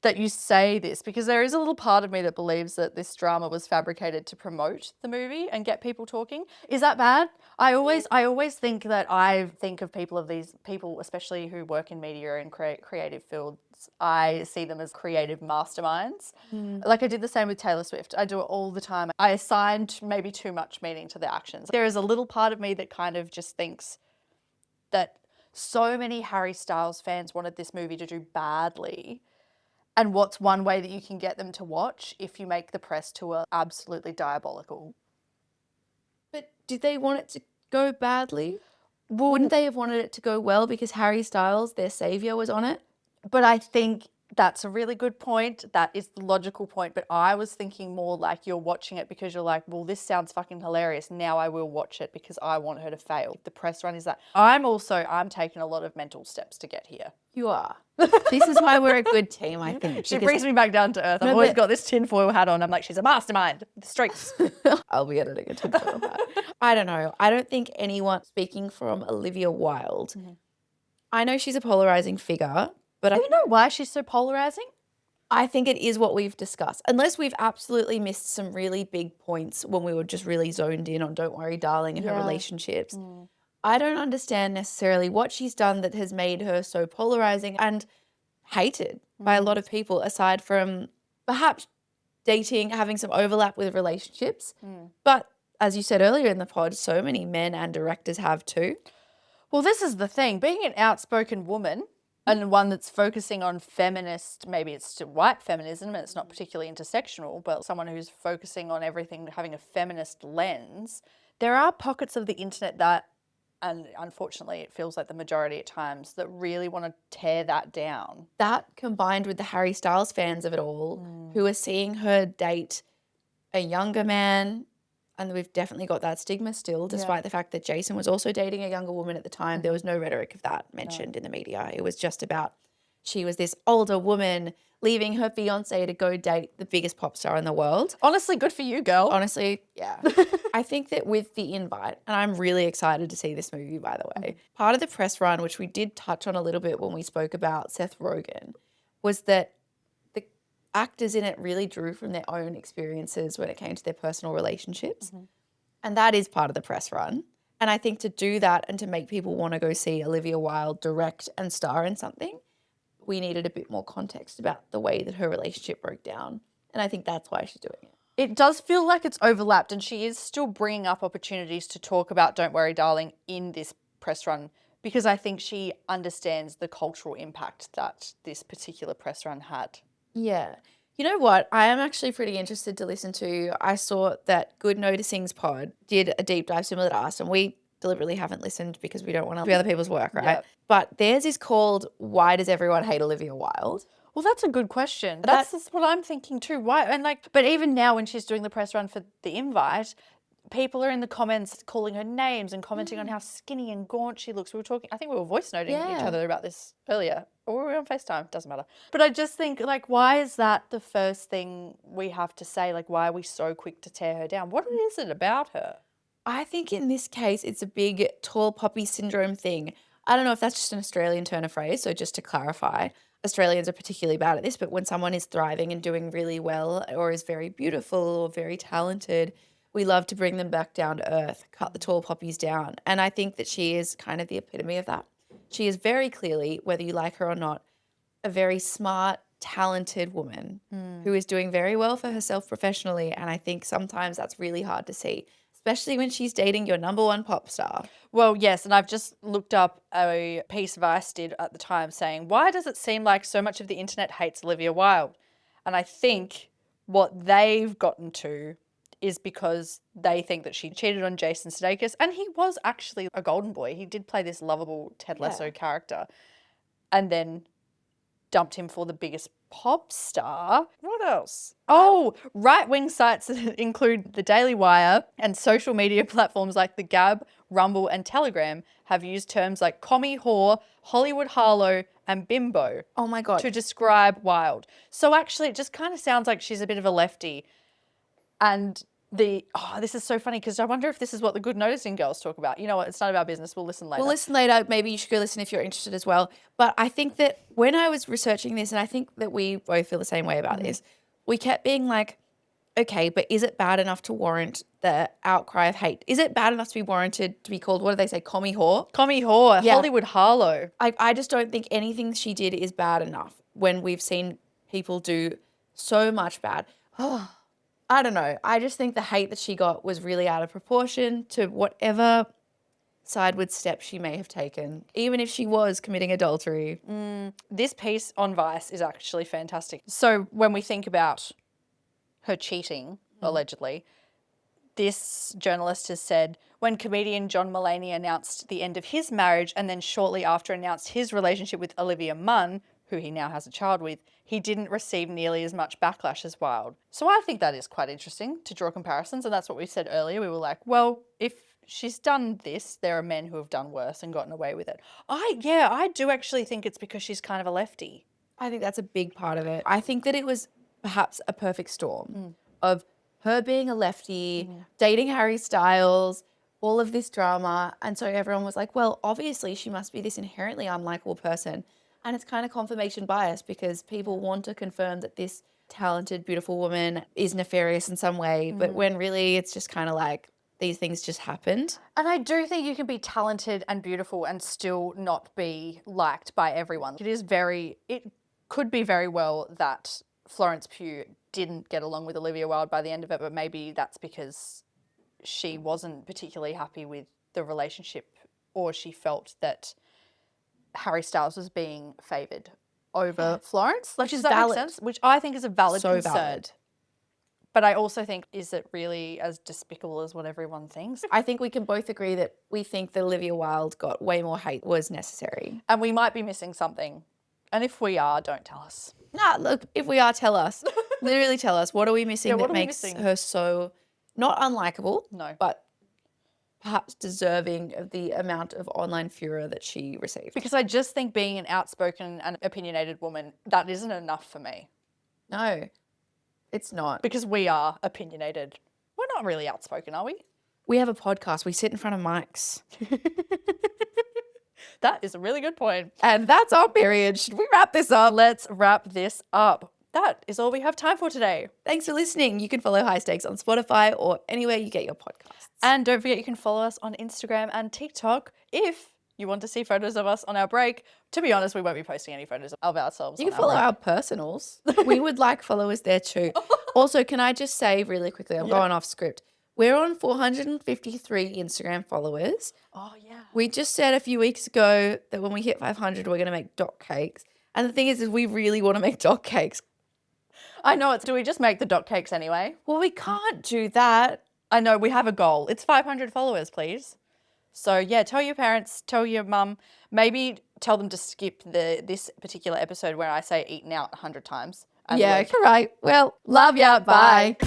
S3: that you say this because there is a little part of me that believes that this drama was fabricated to promote the movie and get people talking. Is that bad? I always think that I think of these people, especially who work in media and creative fields, I see them as creative masterminds. Like I did the same with Taylor Swift. I do it all the time. I assigned maybe too much meaning to the actions. There is a little part of me that kind of just thinks that so many Harry Styles fans wanted this movie to do badly. And what's one way that you can get them to watch if you make the press tour absolutely diabolical?
S2: But did they want it to go badly? Wouldn't they have wanted it to go well because Harry Styles, their savior, was on it?
S3: But I think that's a really good point. That is the logical point. But I was thinking more like you're watching it because you're like, well, this sounds fucking hilarious. Now I will watch it because I want her to fail. The press run is that. I'm taking a lot of mental steps to get here.
S2: You are. This is why we're a good team, I think.
S3: She brings me back down to earth. I've always got this tinfoil hat on. I'm like, she's a mastermind. The streets.
S2: I'll be editing a tinfoil hat. I don't know. I don't think anyone, speaking from Olivia Wilde, I know she's a polarizing figure, but
S3: Do you know why she's so polarizing?
S2: I think it is what we've discussed. Unless we've absolutely missed some really big points when we were just really zoned in on Don't Worry Darling and her relationships. I don't understand necessarily what she's done that has made her so polarizing and hated by a lot of people, aside from perhaps dating, having some overlap with relationships. But as you said earlier in the pod, so many men and directors have too.
S3: Well, this is the thing. Being an outspoken woman and one that's focusing on feminist, maybe it's white feminism and it's not particularly intersectional, but someone who's focusing on everything, having a feminist lens, there are pockets of the internet that, and unfortunately it feels like the majority at times, that really want to tear that down.
S2: That combined with the Harry Styles fans of it all, who are seeing her date a younger man, and we've definitely got that stigma still, despite the fact that Jason was also dating a younger woman at the time. There was no rhetoric of that mentioned in the media. It was just about she was this older woman leaving her fiance to go date the biggest pop star in the world.
S3: Honestly, good for you, girl.
S2: Honestly, yeah. I think that with the invite, and I'm really excited to see this movie, by the way, part of the press run, which we did touch on a little bit when we spoke about Seth Rogen, was that the actors in it really drew from their own experiences when it came to their personal relationships. And that is part of the press run. And I think to do that and to make people want to go see Olivia Wilde direct and star in something, we needed a bit more context about the way that her relationship broke down. And I think that's why she's doing it.
S3: It does feel like it's overlapped, and she is still bringing up opportunities to talk about Don't Worry Darling in this press run because I think she understands the cultural impact that this particular press run had.
S2: Yeah. You know what? I am actually pretty interested to listen to. I saw that Good Noticings pod did a deep dive similar to us, and we deliberately haven't listened because we don't want to do other people's work, right?
S3: Yep.
S2: But theirs is called Why Does Everyone Hate Olivia Wilde?
S3: Well, that's a good question. That's what I'm thinking too. Why? And but even now when she's doing the press run for the invite, people are in the comments calling her names and commenting on how skinny and gaunt she looks. We were talking, I think we were voice noting each other about this earlier. Or were we on FaceTime? Doesn't matter. But I just think, why is that the first thing we have to say? Why are we so quick to tear her down? What is it about her?
S2: I think in this case, it's a big tall poppy syndrome thing. I don't know if that's just an Australian turn of phrase. So just to clarify, Australians are particularly bad at this, but when someone is thriving and doing really well or is very beautiful or very talented, we love to bring them back down to earth, cut the tall poppies down. And I think that she is kind of the epitome of that. She is very clearly, whether you like her or not, a very smart, talented woman who is doing very well for herself professionally. And I think sometimes that's really hard to see, especially when she's dating your number one pop star.
S3: Well, yes, and I've just looked up a piece Vice did at the time saying, why does it seem like so much of the internet hates Olivia Wilde? And I think what they've gotten to is because they think that she cheated on Jason Sudeikis, and he was actually a golden boy. He did play this lovable Ted Lasso character, and then dumped him for the biggest pop star. What else? Oh, right-wing sites include the Daily Wire and social media platforms like the Gab, Rumble, and Telegram have used terms like commie whore, Hollywood Harlow, and bimbo.
S2: Oh my God.
S3: To describe Wilde. So actually, it just kind of sounds like she's a bit of a lefty. And this is so funny because I wonder if this is what the Good Noticing girls talk about. You know what? It's none of our business. We'll listen later.
S2: We'll listen later. Maybe you should go listen if you're interested as well. But I think that when I was researching this, and I think that we both feel the same way about this, we kept being like, okay, but is it bad enough to warrant the outcry of hate? Is it bad enough to be warranted to be called, what do they say, commie whore?
S3: Commie whore,
S2: Yeah.
S3: Hollywood Harlow.
S2: I just don't think anything she did is bad enough when we've seen people do so much bad. I don't know. I just think the hate that she got was really out of proportion to whatever sideward step she may have taken, even if she was committing adultery.
S3: This piece on Vice is actually fantastic. So when we think about her cheating, allegedly, this journalist has said, when comedian John Mulaney announced the end of his marriage and then shortly after announced his relationship with Olivia Munn, who he now has a child with, he didn't receive nearly as much backlash as Wilde. So I think that is quite interesting to draw comparisons, and that's what we said earlier. We were like, well, if she's done this, there are men who have done worse and gotten away with it. I do actually think it's because she's kind of a lefty.
S2: I think that's a big part of it. I think that it was perhaps a perfect storm of her being a lefty, dating Harry Styles, all of this drama. And so everyone was like, well, obviously she must be this inherently unlikable person. And it's kind of confirmation bias because people want to confirm that this talented, beautiful woman is nefarious in some way. But when really it's just kind of like these things just happened.
S3: And I do think you can be talented and beautiful and still not be liked by everyone. It could be very well that Florence Pugh didn't get along with Olivia Wilde by the end of it, but maybe that's because she wasn't particularly happy with the relationship, or she felt that Harry Styles was being favoured over Florence. Does that make sense? Which I think is a valid concern.
S2: Valid.
S3: But I also think, is it really as despicable as what everyone thinks?
S2: I think we can both agree that we think that Olivia Wilde got way more hate was necessary.
S3: And we might be missing something. And if we are, don't tell us.
S2: Nah, look, if we are, tell us. Literally tell us. What are we missing that makes her so not unlikable, but perhaps deserving of the amount of online furor that she received?
S3: Because I just think being an outspoken and opinionated woman, that isn't enough for me.
S2: No, it's not.
S3: Because we are opinionated. We're not really outspoken, are we?
S2: We have a podcast. We sit in front of mics.
S3: That is a really good point.
S2: And that's our period. Should we wrap this up?
S3: Let's wrap this up. That is all we have time for today.
S2: Thanks for listening. You can follow High Stakes on Spotify or anywhere you get your podcasts.
S3: And don't forget, you can follow us on Instagram and TikTok if you want to see photos of us on our break. To be honest, we won't be posting any photos of ourselves.
S2: You can follow our personals. We would like followers there too. Also, can I just say really quickly, I'm going off script. We're on 453 Instagram followers.
S3: Oh, yeah.
S2: We just said a few weeks ago that when we hit 500, we're going to make dot cakes. And the thing is we really want to make dot cakes.
S3: I know it's. Do we just make the dot cakes anyway?
S2: Well, we can't do that.
S3: I know we have a goal. It's 500 followers, please. So yeah, tell your parents, tell your mum, maybe tell them to skip this particular episode where I say eaten out 100 times.
S2: Yeah, right. Well, love ya. Bye.